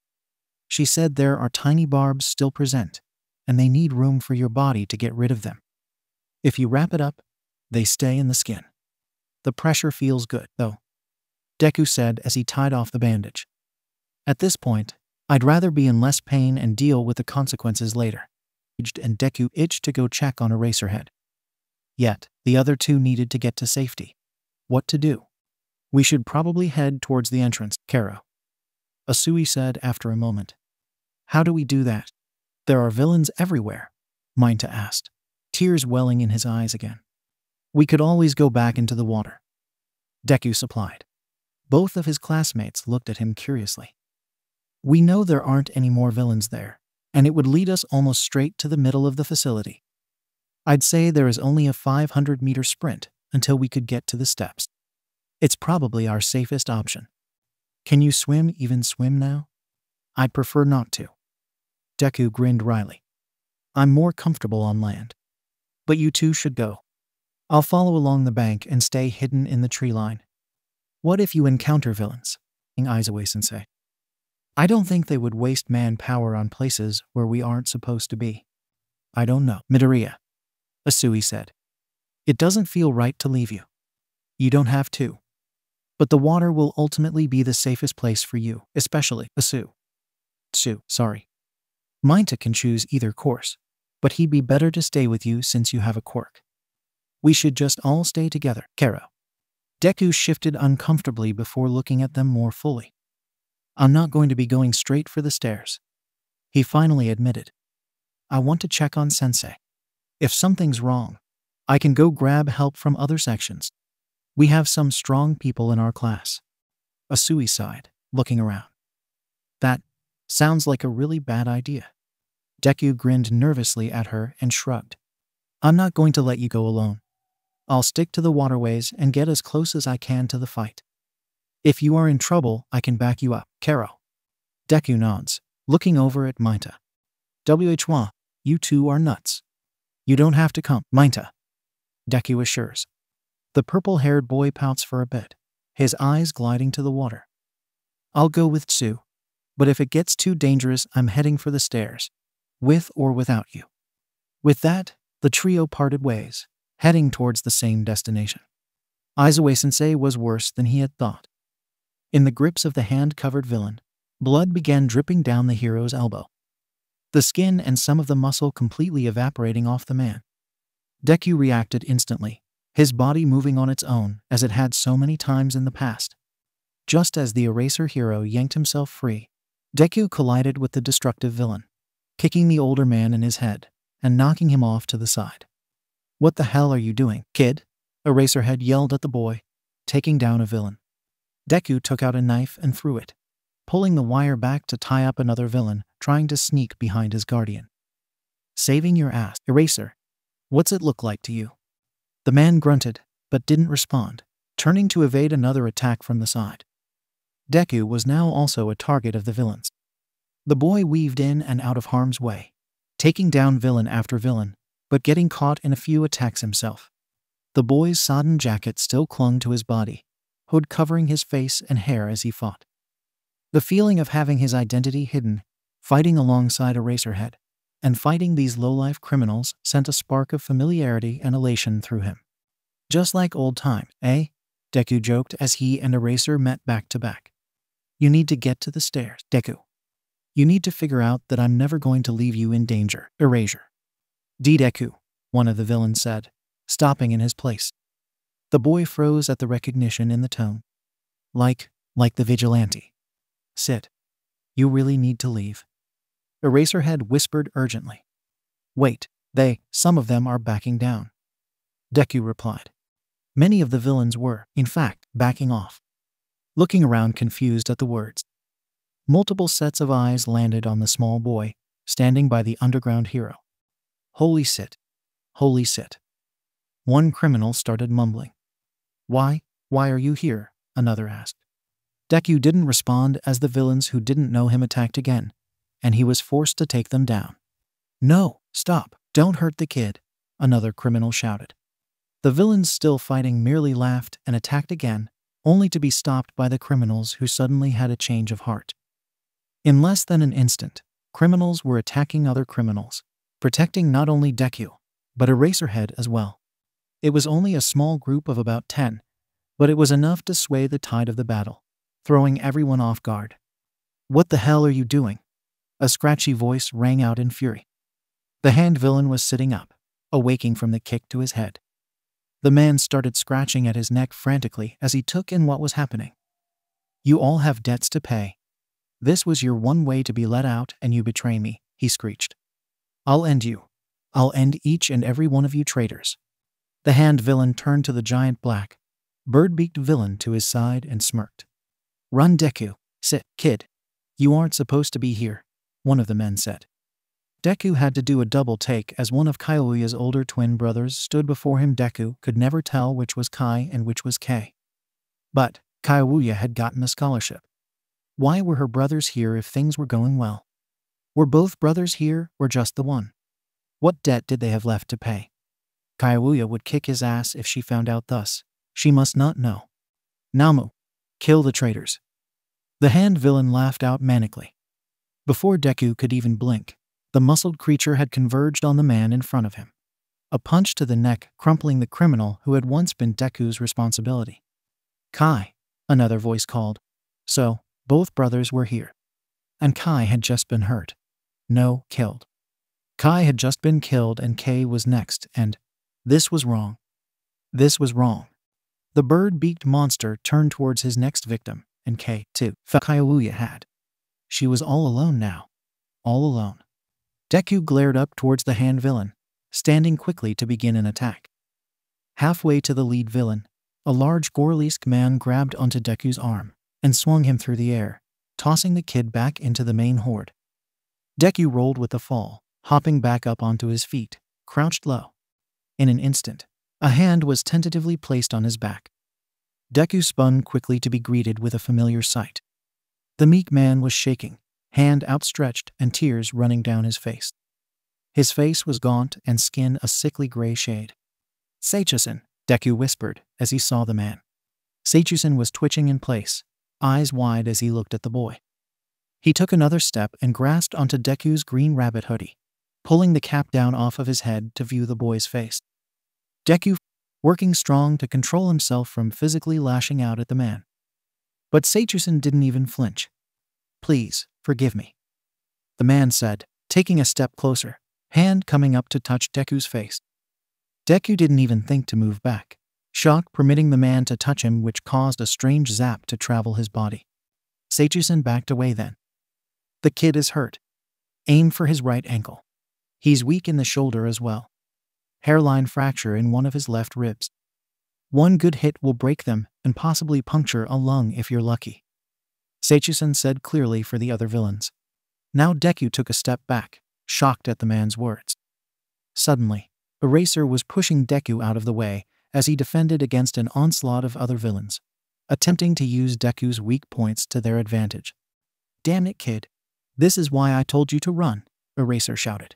She said there are tiny barbs still present, and they need room for your body to get rid of them. If you wrap it up, they stay in the skin. The pressure feels good, though, Deku said as he tied off the bandage. At this point, I'd rather be in less pain and deal with the consequences later. And Deku itched to go check on Eraserhead. Yet, the other two needed to get to safety. What to do? We should probably head towards the entrance, Karo, Asui said after a moment. How do we do that? There are villains everywhere, Minta asked, tears welling in his eyes again. We could always go back into the water, Deku supplied. Both of his classmates looked at him curiously. We know there aren't any more villains there, and it would lead us almost straight to the middle of the facility. I'd say there is only a 500-meter sprint until we could get to the steps. It's probably our safest option. Can you even swim now? I'd prefer not to. Deku grinned wryly. I'm more comfortable on land. But you two should go. I'll follow along the bank and stay hidden in the tree line. What if you encounter villains? Aizawa-sensei. I don't think they would waste manpower on places where we aren't supposed to be. I don't know, Midoriya, Asui said. It doesn't feel right to leave you. You don't have to. But the water will ultimately be the safest place for you, especially sorry. Minta can choose either course, but he'd be better to stay with you since you have a quirk. We should just all stay together, Karo. Deku shifted uncomfortably before looking at them more fully. I'm not going to be going straight for the stairs, he finally admitted. I want to check on Sensei. If something's wrong, I can go grab help from other sections. We have some strong people in our class. Asui sighed, looking around. That sounds like a really bad idea. Deku grinned nervously at her and shrugged. I'm not going to let you go alone. I'll stick to the waterways and get as close as I can to the fight. If you are in trouble, I can back you up, Karo. Deku nods, looking over at Minta. Whwa, you two are nuts. You don't have to come, Minta, Deku assures. The purple-haired boy pouts for a bit, his eyes gliding to the water. I'll go with Tsu, but if it gets too dangerous, I'm heading for the stairs, with or without you. With that, the trio parted ways, heading towards the same destination. Aizawa-sensei was worse than he had thought. In the grips of the hand-covered villain, blood began dripping down the hero's elbow, the skin and some of the muscle completely evaporating off the man. Deku reacted instantly, his body moving on its own as it had so many times in the past. Just as the Eraser hero yanked himself free, Deku collided with the destructive villain, kicking the older man in his head and knocking him off to the side. What the hell are you doing, kid? Eraserhead yelled at the boy, taking down a villain. Deku took out a knife and threw it, pulling the wire back to tie up another villain trying to sneak behind his guardian. Saving your ass, Eraser. What's it look like to you? The man grunted, but didn't respond, turning to evade another attack from the side. Deku was now also a target of the villains. The boy weaved in and out of harm's way, taking down villain after villain, but getting caught in a few attacks himself. The boy's sodden jacket still clung to his body, hood covering his face and hair as he fought. The feeling of having his identity hidden, fighting alongside Eraserhead, and fighting these low-life criminals sent a spark of familiarity and elation through him. Just like old times, eh? Deku joked as he and Eraser met back to back. You need to get to the stairs, Deku. You need to figure out that I'm never going to leave you in danger, Eraser. Deku, one of the villains said, stopping in his place. The boy froze at the recognition in the tone. Like the vigilante. Sit. You really need to leave. Eraserhead whispered urgently. Wait, some of them are backing down. Deku replied. Many of the villains were, in fact, backing off. Looking around confused at the words. Multiple sets of eyes landed on the small boy, standing by the underground hero. Holy sit. Holy sit. One criminal started mumbling. Why are you here? Another asked. Deku didn't respond as the villains who didn't know him attacked again, and he was forced to take them down. No, stop, don't hurt the kid, another criminal shouted. The villains still fighting merely laughed and attacked again, only to be stopped by the criminals who suddenly had a change of heart. In less than an instant, criminals were attacking other criminals, protecting not only Deku, but Eraserhead as well. It was only a small group of about 10, but it was enough to sway the tide of the battle, throwing everyone off guard. What the hell are you doing? A scratchy voice rang out in fury. The hand villain was sitting up, awaking from the kick to his head. The man started scratching at his neck frantically as he took in what was happening. You all have debts to pay. This was your one way to be let out and you betray me, he screeched. I'll end you. I'll end each and every one of you traitors. The hand villain turned to the giant black, bird-beaked villain to his side and smirked. Run, Deku. Sit, kid. You aren't supposed to be here, one of the men said. Deku had to do a double take as one of Kyoya's older twin brothers stood before him. Deku could never tell which was Kai and which was Kei. But Kyoya had gotten a scholarship. Why were her brothers here if things were going well? Were both brothers here or just the one? What debt did they have left to pay? Kyoya would kick his ass if she found out thus. She must not know. Namu. Kill the traitors. The hand villain laughed out manically. Before Deku could even blink, the muscled creature had converged on the man in front of him. A punch to the neck, crumpling the criminal who had once been Deku's responsibility. Kai, another voice called. So, both brothers were here. And Kai had just been hurt. No, killed. Kai had just been killed and Kei was next, and this was wrong. This was wrong. The bird-beaked monster turned towards his next victim, and Kei, too, felt Kyoya had. She was all alone now. All alone. Deku glared up towards the hand villain, standing quickly to begin an attack. Halfway to the lead villain, a large Gorlisk man grabbed onto Deku's arm and swung him through the air, tossing the kid back into the main horde. Deku rolled with the fall, hopping back up onto his feet, crouched low. In an instant, a hand was tentatively placed on his back. Deku spun quickly to be greeted with a familiar sight. The meek man was shaking, hand outstretched and tears running down his face. His face was gaunt and skin a sickly gray shade. Seichusen, Deku whispered as he saw the man. Seichusen was twitching in place, eyes wide as he looked at the boy. He took another step and grasped onto Deku's green rabbit hoodie, pulling the cap down off of his head to view the boy's face. Deku, working strong to control himself from physically lashing out at the man. But Seichusen didn't even flinch. Please, forgive me, the man said, taking a step closer, hand coming up to touch Deku's face. Deku didn't even think to move back, shock permitting the man to touch him, which caused a strange zap to travel his body. Seichusen backed away then. The kid is hurt. Aim for his right ankle. He's weak in the shoulder as well. Hairline fracture in one of his left ribs. One good hit will break them and possibly puncture a lung if you're lucky, Seichusen said clearly for the other villains. Now Deku took a step back, shocked at the man's words. Suddenly, Eraser was pushing Deku out of the way as he defended against an onslaught of other villains, attempting to use Deku's weak points to their advantage. Damn it, kid. This is why I told you to run, Eraser shouted.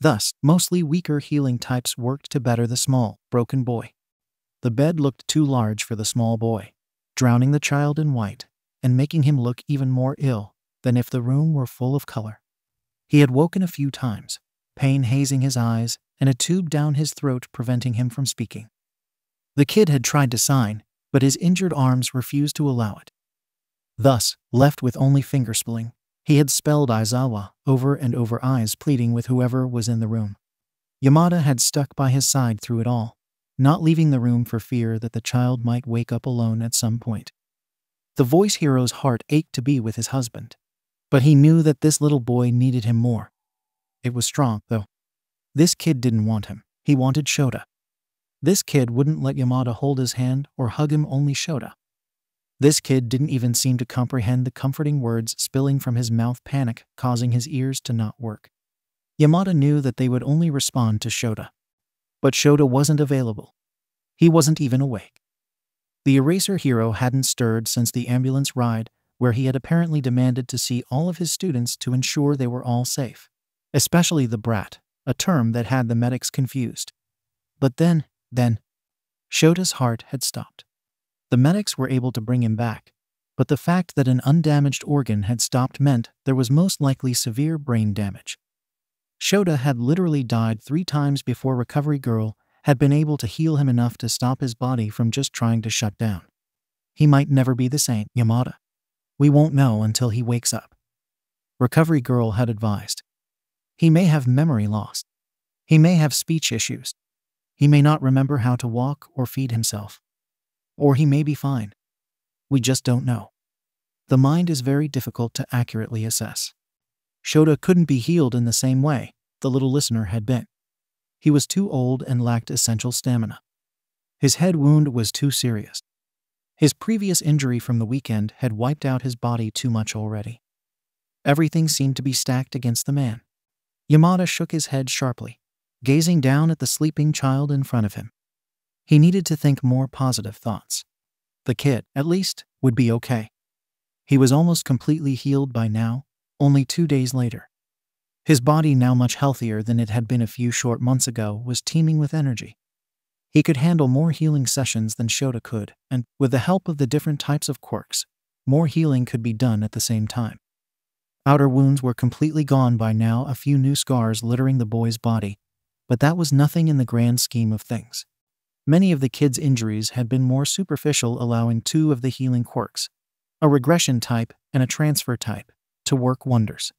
Thus, mostly weaker healing types worked to better the small, broken boy. The bed looked too large for the small boy, drowning the child in white and making him look even more ill than if the room were full of color. He had woken a few times, pain hazing his eyes and a tube down his throat preventing him from speaking. The kid had tried to sign, but his injured arms refused to allow it. Thus, left with only finger spelling, he had spelled Aizawa over and over, eyes pleading with whoever was in the room. Yamada had stuck by his side through it all, not leaving the room for fear that the child might wake up alone at some point. The voice hero's heart ached to be with his husband, but he knew that this little boy needed him more. It was strong, though. This kid didn't want him. He wanted Shota. This kid wouldn't let Yamada hold his hand or hug him, only Shota. This kid didn't even seem to comprehend the comforting words spilling from his mouth, panic causing his ears to not work. Yamada knew that they would only respond to Shota. But Shota wasn't available. He wasn't even awake. The eraser hero hadn't stirred since the ambulance ride, where he had apparently demanded to see all of his students to ensure they were all safe. Especially the brat, a term that had the medics confused. But then, Shota's heart had stopped. The medics were able to bring him back, but the fact that an undamaged organ had stopped meant there was most likely severe brain damage. Shota had literally died 3 times before Recovery Girl had been able to heal him enough to stop his body from just trying to shut down. He might never be the same, Yamada. We won't know until he wakes up. Recovery Girl had advised. He may have memory loss. He may have speech issues. He may not remember how to walk or feed himself. Or he may be fine. We just don't know. The mind is very difficult to accurately assess. Shota couldn't be healed in the same way the little listener had been. He was too old and lacked essential stamina. His head wound was too serious. His previous injury from the weekend had wiped out his body too much already. Everything seemed to be stacked against the man. Yamada shook his head sharply, gazing down at the sleeping child in front of him. He needed to think more positive thoughts. The kid, at least, would be okay. He was almost completely healed by now, only 2 days later. His body, now much healthier than it had been a few short months ago, was teeming with energy. He could handle more healing sessions than Shota could, and, with the help of the different types of quirks, more healing could be done at the same time. Outer wounds were completely gone by now, a few new scars littering the boy's body, but that was nothing in the grand scheme of things. Many of the kid's injuries had been more superficial, allowing 2 of the healing quirks, a regression type and a transfer type, to work wonders.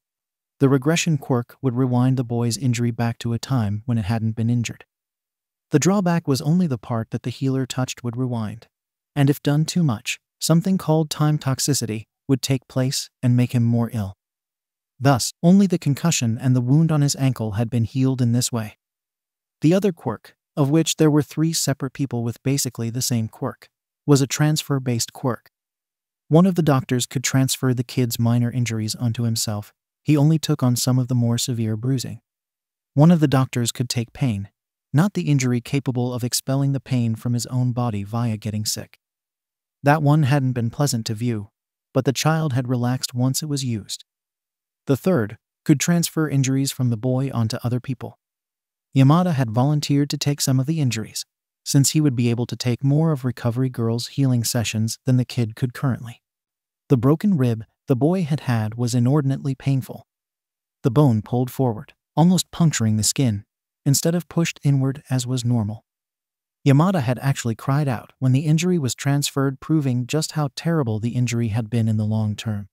The regression quirk would rewind the boy's injury back to a time when it hadn't been injured. The drawback was only the part that the healer touched would rewind, and if done too much, something called time toxicity would take place and make him more ill. Thus, only the concussion and the wound on his ankle had been healed in this way. The other quirk, of which there were 3 separate people with basically the same quirk, was a transfer-based quirk. One of the doctors could transfer the kid's minor injuries onto himself. He only took on some of the more severe bruising. One of the doctors could take pain, not the injury, capable of expelling the pain from his own body via getting sick. That one hadn't been pleasant to view, but the child had relaxed once it was used. The third could transfer injuries from the boy onto other people. Yamada had volunteered to take some of the injuries, since he would be able to take more of Recovery Girl's healing sessions than the kid could currently. The broken rib the boy had had was inordinately painful. The bone pulled forward, almost puncturing the skin, instead of pushed inward as was normal. Yamada had actually cried out when the injury was transferred, proving just how terrible the injury had been in the long term.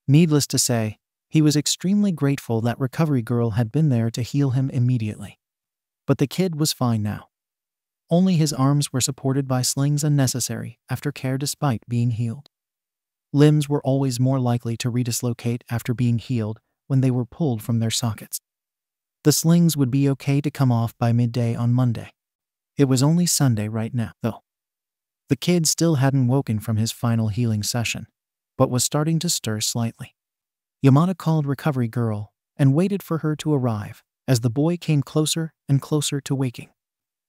Needless to say, he was extremely grateful that Recovery Girl had been there to heal him immediately. But the kid was fine now. Only his arms were supported by slings, unnecessary aftercare despite being healed. Limbs were always more likely to redislocate after being healed when they were pulled from their sockets. The slings would be okay to come off by midday on Monday. It was only Sunday right now, though. The kid still hadn't woken from his final healing session, but was starting to stir slightly. Yamada called Recovery Girl and waited for her to arrive as the boy came closer and closer to waking.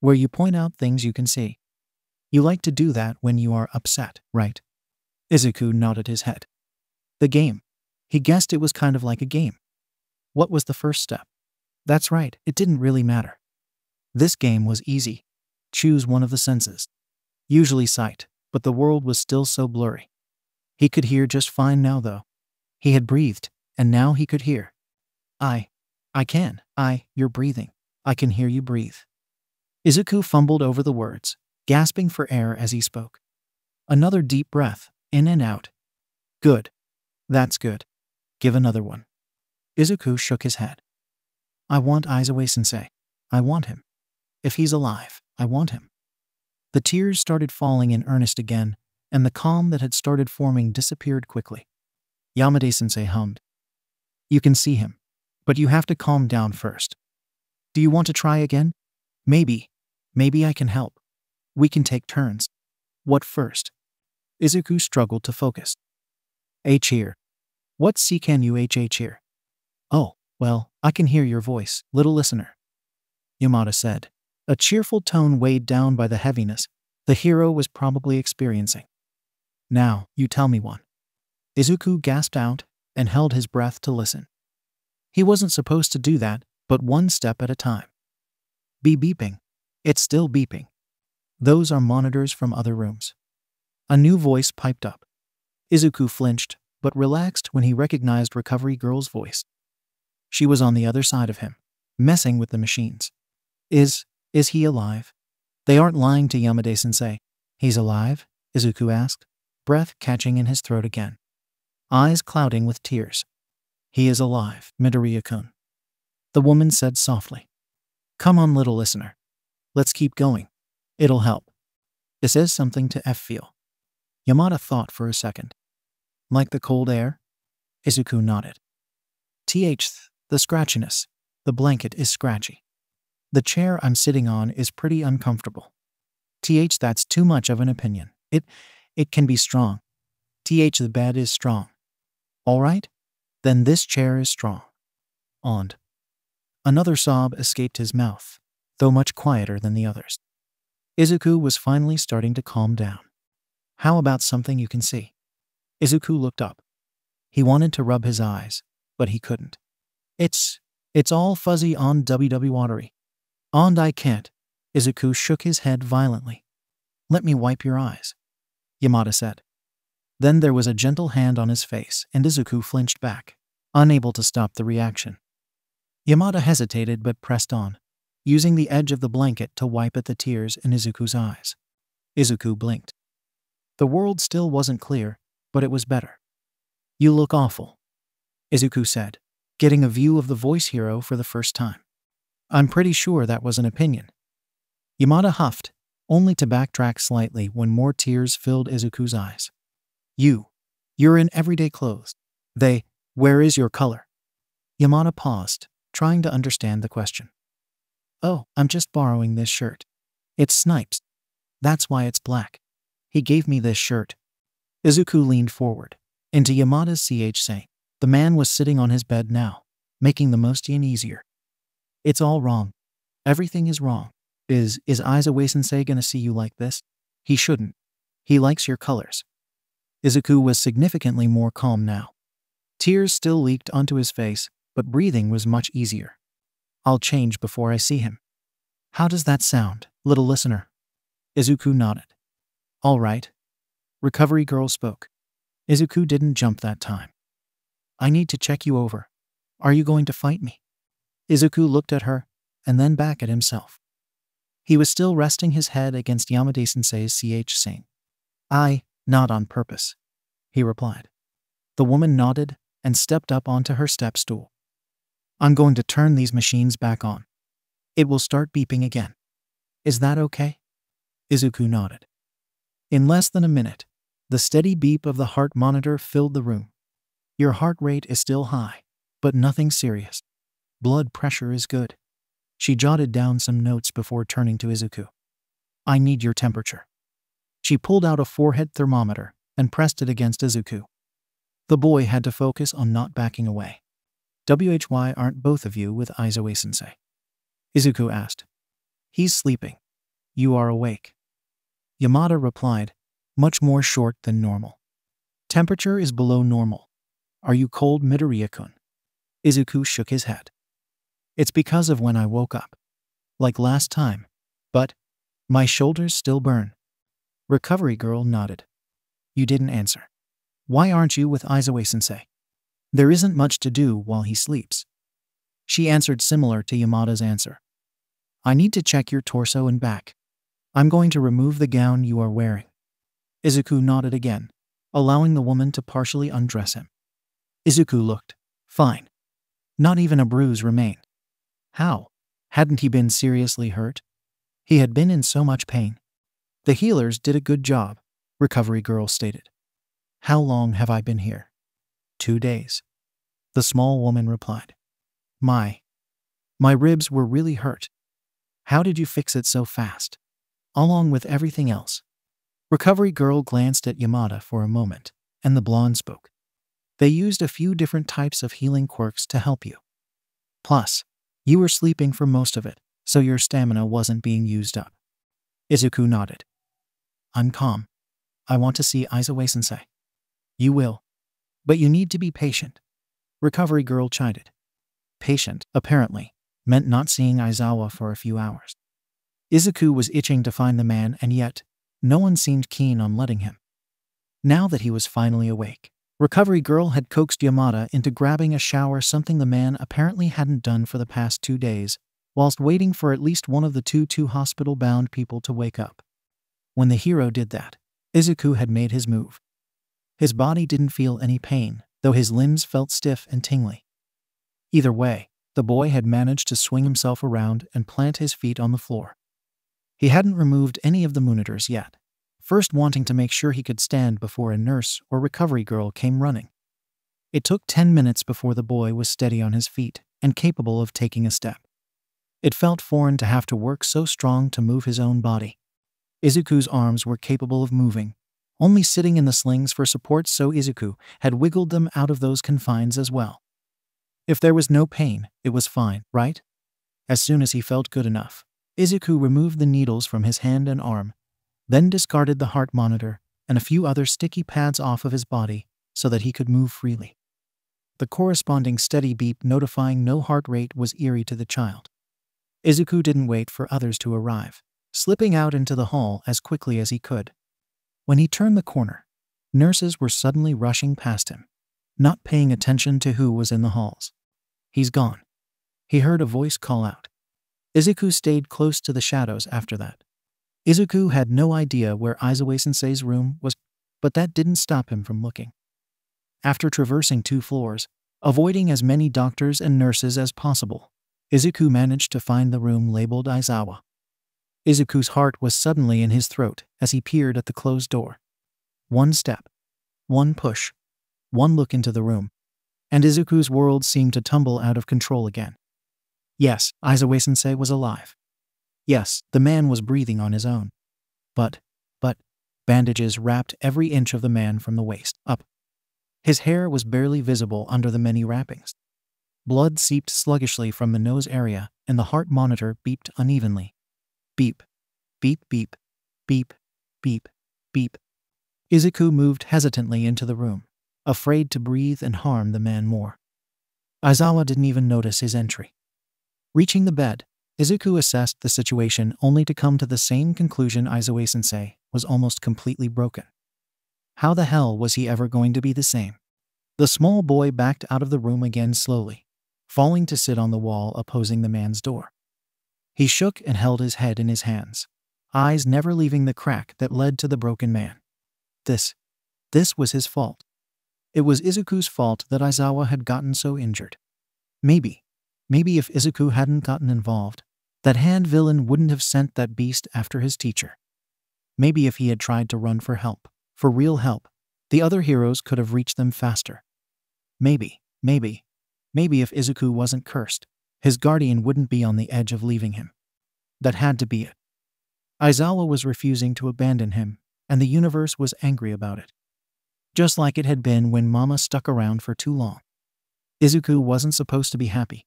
where you point out things you can see. You like to do that when you are upset, right? Izuku nodded his head. The game. He guessed it was kind of like a game. What was the first step? That's right, it didn't really matter. This game was easy. Choose one of the senses. Usually sight, but the world was still so blurry. He could hear just fine now though. He had breathed, and now he could hear. You're breathing. I can hear you breathe. Izuku fumbled over the words, gasping for air as he spoke. Another deep breath, in and out. Good. That's good. Give another one. Izuku shook his head. I want Aizawa-sensei. I want him. If he's alive, I want him. The tears started falling in earnest again, and the calm that had started forming disappeared quickly. Yamada-sensei hummed. You can see him, but you have to calm down first. Do you want to try again? Maybe I can help. We can take turns. What first? Izuku struggled to focus. H here. What C can you H here? Oh, well, I can hear your voice, little listener. Yamada said, a cheerful tone weighed down by the heaviness the hero was probably experiencing. Now, you tell me one. Izuku gasped out and held his breath to listen. He wasn't supposed to do that, but one step at a time. Be beeping. It's still beeping. Those are monitors from other rooms. A new voice piped up. Izuku flinched, but relaxed when he recognized Recovery Girl's voice. She was on the other side of him, messing with the machines. Is he alive? They aren't lying to Yamada-sensei. He's alive? Izuku asked, breath catching in his throat again. Eyes clouding with tears. He is alive, Midoriya-kun. The woman said softly. Come on, little listener. Let's keep going. It'll help. This is something to feel. Yamada thought for a second. Like the cold air? Izuku nodded. The scratchiness. The blanket is scratchy. The chair I'm sitting on is pretty uncomfortable. That's too much of an opinion. It can be strong. The bed is strong. All right? Then this chair is strong. And another sob escaped his mouth, though much quieter than the others. Izuku was finally starting to calm down. How about something you can see? Izuku looked up. He wanted to rub his eyes, but he couldn't. It's all fuzzy on watery. And I can't. Izuku shook his head violently. Let me wipe your eyes, Yamada said. Then there was a gentle hand on his face, and Izuku flinched back, unable to stop the reaction. Yamada hesitated but pressed on, using the edge of the blanket to wipe at the tears in Izuku's eyes. Izuku blinked. The world still wasn't clear, but it was better. You look awful, Izuku said, getting a view of the voice hero for the first time. I'm pretty sure that was an opinion. Yamada huffed, only to backtrack slightly when more tears filled Izuku's eyes. You're in everyday clothes. Where is your color? Yamada paused, trying to understand the question. Oh, I'm just borrowing this shirt. It's Snipes. That's why it's black. He gave me this shirt. Izuku leaned forward, into Yamada's saying. The man was sitting on his bed now, making the most easier. It's all wrong. Everything is wrong. Is Aizawa-sensei gonna see you like this? He shouldn't. He likes your colors. Izuku was significantly more calm now. Tears still leaked onto his face, but breathing was much easier. I'll change before I see him. How does that sound, little listener? Izuku nodded. All right. Recovery Girl spoke. Izuku didn't jump that time. I need to check you over. Are you going to fight me? Izuku looked at her, and then back at himself. He was still resting his head against Yamada-sensei's saying. Not on purpose, he replied. The woman nodded and stepped up onto her step stool. I'm going to turn these machines back on. It will start beeping again. Is that okay? Izuku nodded. In less than a minute, the steady beep of the heart monitor filled the room. Your heart rate is still high, but nothing serious. Blood pressure is good. She jotted down some notes before turning to Izuku. I need your temperature. She pulled out a forehead thermometer and pressed it against Izuku. The boy had to focus on not backing away. Why aren't both of you with Aizawa-sensei? Izuku asked. He's sleeping, You are awake. Yamada replied, much more short than normal. Temperature is below normal. Are you cold, Midoriya-kun? Izuku shook his head. It's because of when I woke up. Like last time. But my shoulders still burn. Recovery girl nodded. You didn't answer. Why aren't you with Aizawa-sensei? There isn't much to do while he sleeps. She answered similar to Yamada's answer. I need to check your torso and back. I'm going to remove the gown you are wearing. Izuku nodded again, allowing the woman to partially undress him. Izuku looked fine. Not even a bruise remained. How? Hadn't he been seriously hurt? He had been in so much pain. The healers did a good job, Recovery girl stated. How long have I been here? 2 days. The small woman replied. My ribs were really hurt. How did you fix it so fast? Along with everything else. Recovery girl glanced at Yamada for a moment, and the blonde spoke. They used a few different types of healing quirks to help you. Plus, you were sleeping for most of it, so your stamina wasn't being used up. Izuku nodded. I'm calm. I want to see Aizawa-sensei. You will. But you need to be patient. Recovery girl chided. Patient, apparently, meant not seeing Aizawa for a few hours. Izuku was itching to find the man, and yet, no one seemed keen on letting him. Now that he was finally awake, Recovery girl had coaxed Yamada into grabbing a shower, something the man apparently hadn't done for the past 2 days, whilst waiting for at least one of the two hospital-bound people to wake up. When the hero did that, Izuku had made his move. His body didn't feel any pain, though his limbs felt stiff and tingly. Either way, the boy had managed to swing himself around and plant his feet on the floor. He hadn't removed any of the monitors yet, first wanting to make sure he could stand before a nurse or recovery girl came running. It took 10 minutes before the boy was steady on his feet and capable of taking a step. It felt foreign to have to work so strong to move his own body. Izuku's arms were capable of moving, only sitting in the slings for support, so Izuku had wiggled them out of those confines as well. If there was no pain, it was fine, right? As soon as he felt good enough, Izuku removed the needles from his hand and arm, then discarded the heart monitor and a few other sticky pads off of his body so that he could move freely. The corresponding steady beep notifying no heart rate was eerie to the child. Izuku didn't wait for others to arrive, slipping out into the hall as quickly as he could. When he turned the corner, nurses were suddenly rushing past him, not paying attention to who was in the halls. He's gone. He heard a voice call out. Izuku stayed close to the shadows after that. Izuku had no idea where Aizawa-sensei's room was, but that didn't stop him from looking. After traversing 2 floors, avoiding as many doctors and nurses as possible, Izuku managed to find the room labeled Aizawa. Izuku's heart was suddenly in his throat as he peered at the closed door. 1 step, 1 push, 1 look into the room, and Izuku's world seemed to tumble out of control again. Yes, Aizawa-sensei was alive. Yes, the man was breathing on his own. But, bandages wrapped every inch of the man from the waist up. His hair was barely visible under the many wrappings. Blood seeped sluggishly from the nose area, and the heart monitor beeped unevenly. Beep, beep, beep, beep, beep, beep. Izuku moved hesitantly into the room, afraid to breathe and harm the man more. Aizawa didn't even notice his entry. Reaching the bed, Izuku assessed the situation only to come to the same conclusion: Aizawa-sensei was almost completely broken. How the hell was he ever going to be the same? The small boy backed out of the room again slowly, falling to sit on the wall opposing the man's door. He shook and held his head in his hands, eyes never leaving the crack that led to the broken man. This was his fault. It was Izuku's fault that Aizawa had gotten so injured. Maybe if Izuku hadn't gotten involved, that hand villain wouldn't have sent that beast after his teacher. Maybe if he had tried to run for help, for real help, the other heroes could have reached them faster. Maybe if Izuku wasn't cursed, his guardian wouldn't be on the edge of leaving him. That had to be it. Aizawa was refusing to abandon him, and the universe was angry about it. Just like it had been when Mama stuck around for too long. Izuku wasn't supposed to be happy.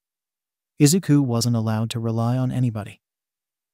Izuku wasn't allowed to rely on anybody.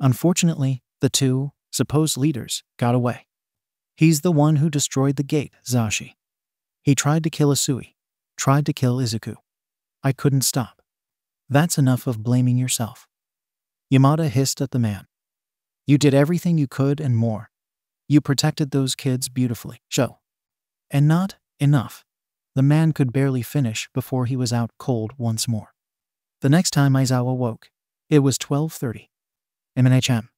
Unfortunately, the two supposed leaders got away. He's the one who destroyed the gate, Zashi. He tried to kill Asui, tried to kill Izuku. I couldn't stop. That's enough of blaming yourself. Yamada hissed at the man. You did everything you could and more. You protected those kids beautifully. Show. And not enough. The man could barely finish before he was out cold once more. The next time Aizawa woke, it was 12:30. MNHM.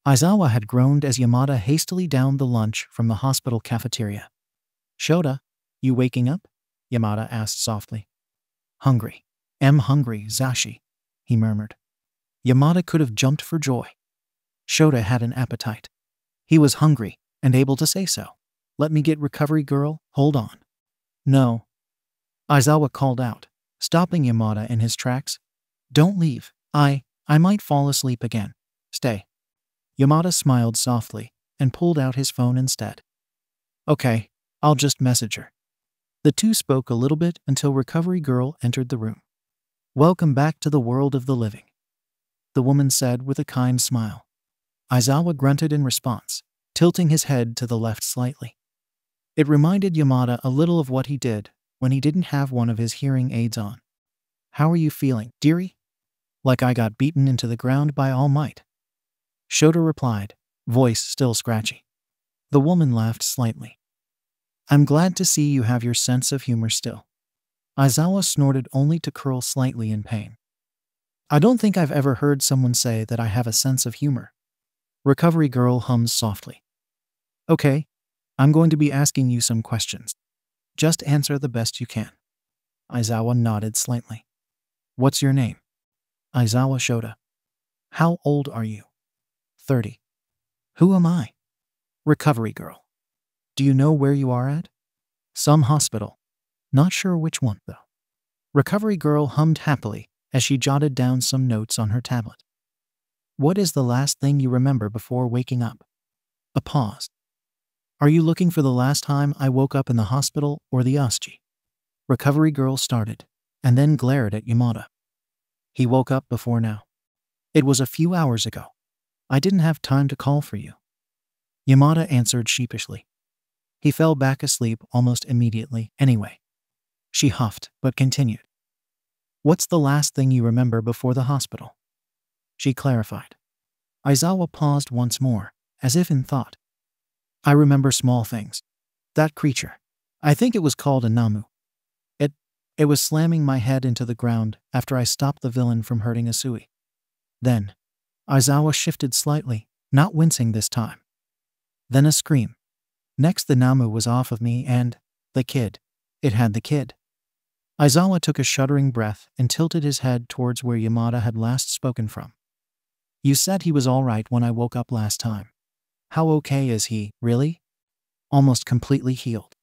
Aizawa had groaned as Yamada hastily downed the lunch from the hospital cafeteria. Shota, you waking up? Yamada asked softly. Hungry. Hungry, Zashi, he murmured. Yamada could have jumped for joy. Shota had an appetite. He was hungry and able to say so. Let me get recovery girl, hold on. No. Aizawa called out, stopping Yamada in his tracks. Don't leave. I might fall asleep again. Stay. Yamada smiled softly and pulled out his phone instead. Okay, I'll just message her. The two spoke a little bit until recovery girl entered the room. Welcome back to the world of the living, the woman said with a kind smile. Aizawa grunted in response, tilting his head to the left slightly. It reminded Yamada a little of what he did when he didn't have one of his hearing aids on. How are you feeling, dearie? Like I got beaten into the ground by All Might. Shota replied, voice still scratchy. The woman laughed slightly. I'm glad to see you have your sense of humor still. Aizawa snorted only to curl slightly in pain. I don't think I've ever heard someone say that I have a sense of humor. Recovery girl hummed softly. Okay, I'm going to be asking you some questions. Just answer the best you can. Aizawa nodded slightly. What's your name? Aizawa Shota. How old are you? 30. Who am I? Recovery girl. Do you know where you are at? Some hospital. Not sure which one, though. Recovery girl hummed happily as she jotted down some notes on her tablet. What is the last thing you remember before waking up? A pause. Are you looking for the last time I woke up in the hospital or the Asji? Recovery girl started, and then glared at Yamada. He woke up before now. It was a few hours ago. I didn't have time to call for you. Yamada answered sheepishly. He fell back asleep almost immediately anyway. She huffed, but continued. What's the last thing you remember before the hospital? She clarified. Aizawa paused once more, as if in thought. I remember small things. That creature. I think it was called a Namu. It was slamming my head into the ground after I stopped the villain from hurting Asui. Then, Aizawa shifted slightly, not wincing this time. Then a scream. Next the Namu was off of me and, the kid. It had the kid. Aizawa took a shuddering breath and tilted his head towards where Yamada had last spoken from. You said he was all right when I woke up last time. How okay is he, really? Almost completely healed.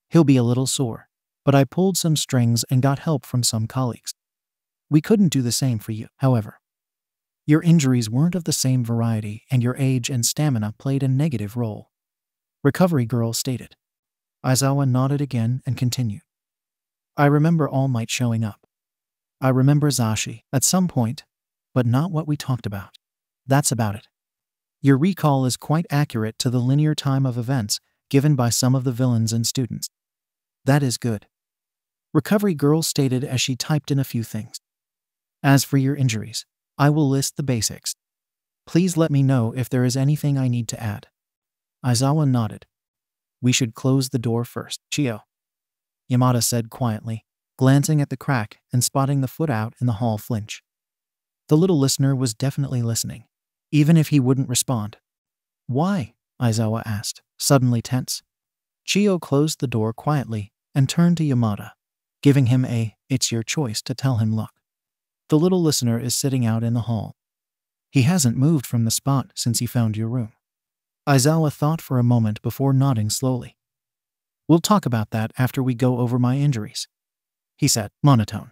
He'll be a little sore, but I pulled some strings and got help from some colleagues. We couldn't do the same for you, however. Your injuries weren't of the same variety and your age and stamina played a negative role. Recovery girl stated. Aizawa nodded again and continued. I remember All Might showing up. I remember Zashi at some point, but not what we talked about. That's about it. Your recall is quite accurate to the linear time of events given by some of the villains and students. That is good. Recovery girl stated as she typed in a few things. As for your injuries, I will list the basics. Please let me know if there is anything I need to add. Aizawa nodded. We should close the door first, Chio. Yamada said quietly, glancing at the crack and spotting the foot out in the hall flinch. The little listener was definitely listening, even if he wouldn't respond. Why? Aizawa asked, suddenly tense. Chio closed the door quietly and turned to Yamada, giving him a, it's your choice to tell him look. The little listener is sitting out in the hall. He hasn't moved from the spot since he found your room. Aizawa thought for a moment before nodding slowly. We'll talk about that after we go over my injuries, he said, monotone.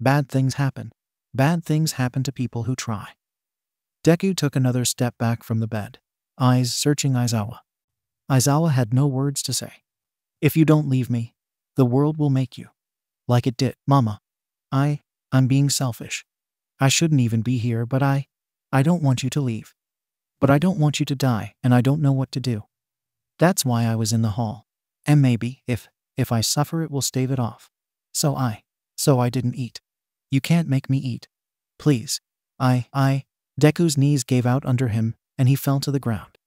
Bad things happen. Bad things happen to people who try. Deku took another step back from the bed, eyes searching Aizawa. Aizawa had no words to say. If you don't leave me, the world will make you. Like it did, Mama. I'm being selfish. I shouldn't even be here, but I don't want you to leave. But I don't want you to die, and I don't know what to do. That's why I was in the hall. And maybe, if I suffer, it will stave it off. So I didn't eat. You can't make me eat. Please. Deku's knees gave out under him, and he fell to the ground.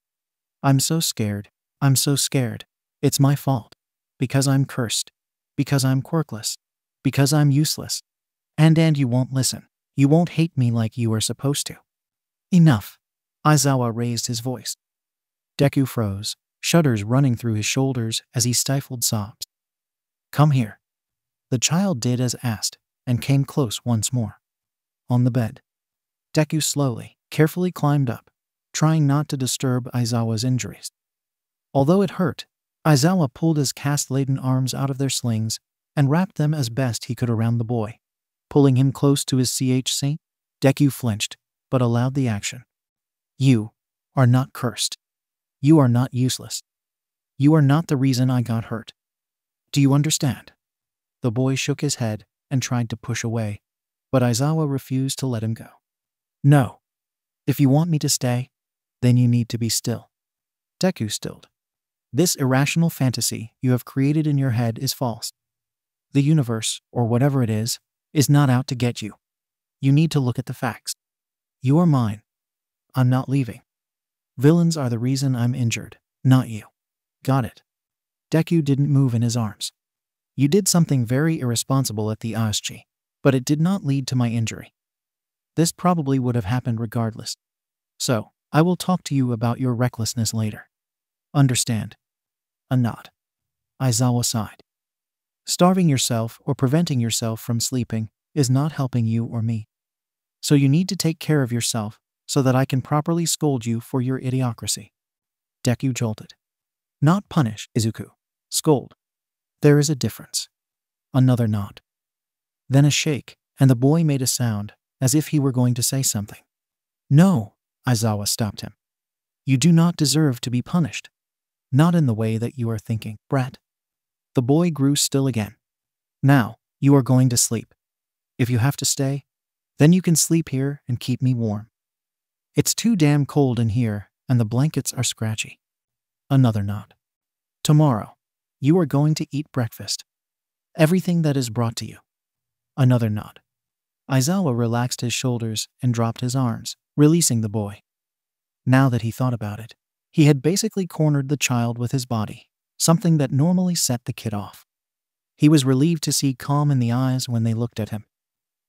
I'm so scared. I'm so scared. It's my fault. Because I'm cursed. Because I'm quirkless. Because I'm useless. And you won't listen. You won't hate me like you are supposed to. Enough. Aizawa raised his voice. Deku froze, shudders running through his shoulders as he stifled sobs. Come here. The child did as asked, and came close once more. On the bed, Deku slowly, carefully climbed up, trying not to disturb Aizawa's injuries. Although it hurt, Aizawa pulled his cast-laden arms out of their slings and wrapped them as best he could around the boy, pulling him close to his CHC. Deku flinched, but allowed the action. You are not cursed. You are not useless. You are not the reason I got hurt. Do you understand? The boy shook his head and tried to push away, but Aizawa refused to let him go. No. If you want me to stay, then you need to be still. Deku stilled. This irrational fantasy you have created in your head is false. The universe, or whatever it is not out to get you. You need to look at the facts. You are mine. I'm not leaving. Villains are the reason I'm injured, not you. Got it? Deku didn't move in his arms. You did something very irresponsible at the Aoshi, but it did not lead to my injury. This probably would have happened regardless. So, I will talk to you about your recklessness later. Understand? A nod. Aizawa sighed. Starving yourself or preventing yourself from sleeping is not helping you or me. So you need to take care of yourself so that I can properly scold you for your idiocracy. Deku jolted. Not punish, Izuku. Scold. There is a difference. Another nod. Then a shake, and the boy made a sound, as if he were going to say something. No, Aizawa stopped him. You do not deserve to be punished. Not in the way that you are thinking, brat. The boy grew still again. Now, you are going to sleep. If you have to stay, then you can sleep here and keep me warm. It's too damn cold in here, and the blankets are scratchy. Another nod. Tomorrow, you are going to eat breakfast. Everything that is brought to you. Another nod. Aizawa relaxed his shoulders and dropped his arms, releasing the boy. Now that he thought about it, he had basically cornered the child with his body, something that normally set the kid off. He was relieved to see calm in the eyes when they looked at him.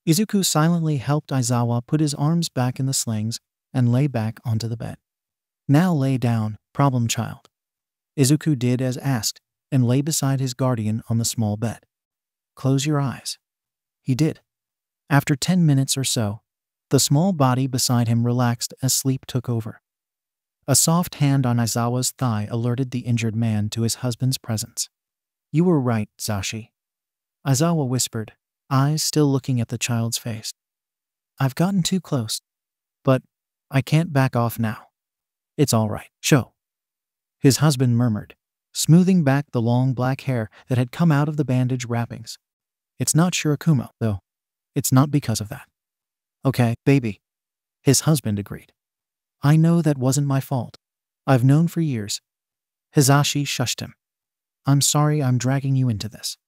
Izuku silently helped Aizawa put his arms back in the slings and lay back onto the bed. Now lay down, problem child. Izuku did as asked and lay beside his guardian on the small bed. Close your eyes. He did. After 10 minutes or so, the small body beside him relaxed as sleep took over. A soft hand on Aizawa's thigh alerted the injured man to his husband's presence. You were right, Zashi. Aizawa whispered, eyes still looking at the child's face. I've gotten too close. But I can't back off now. It's all right, Sho. His husband murmured, smoothing back the long black hair that had come out of the bandage wrappings. It's not Shirakumo, though. It's not because of that. Okay, baby. His husband agreed. I know that wasn't my fault. I've known for years. Hizashi shushed him. I'm sorry I'm dragging you into this.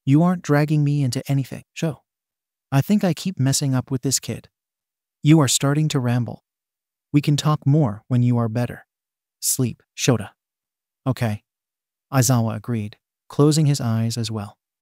You aren't dragging me into anything, Sho. I think I keep messing up with this kid. You are starting to ramble. We can talk more when you are better. Sleep, Shota. Okay. Aizawa agreed, closing his eyes as well.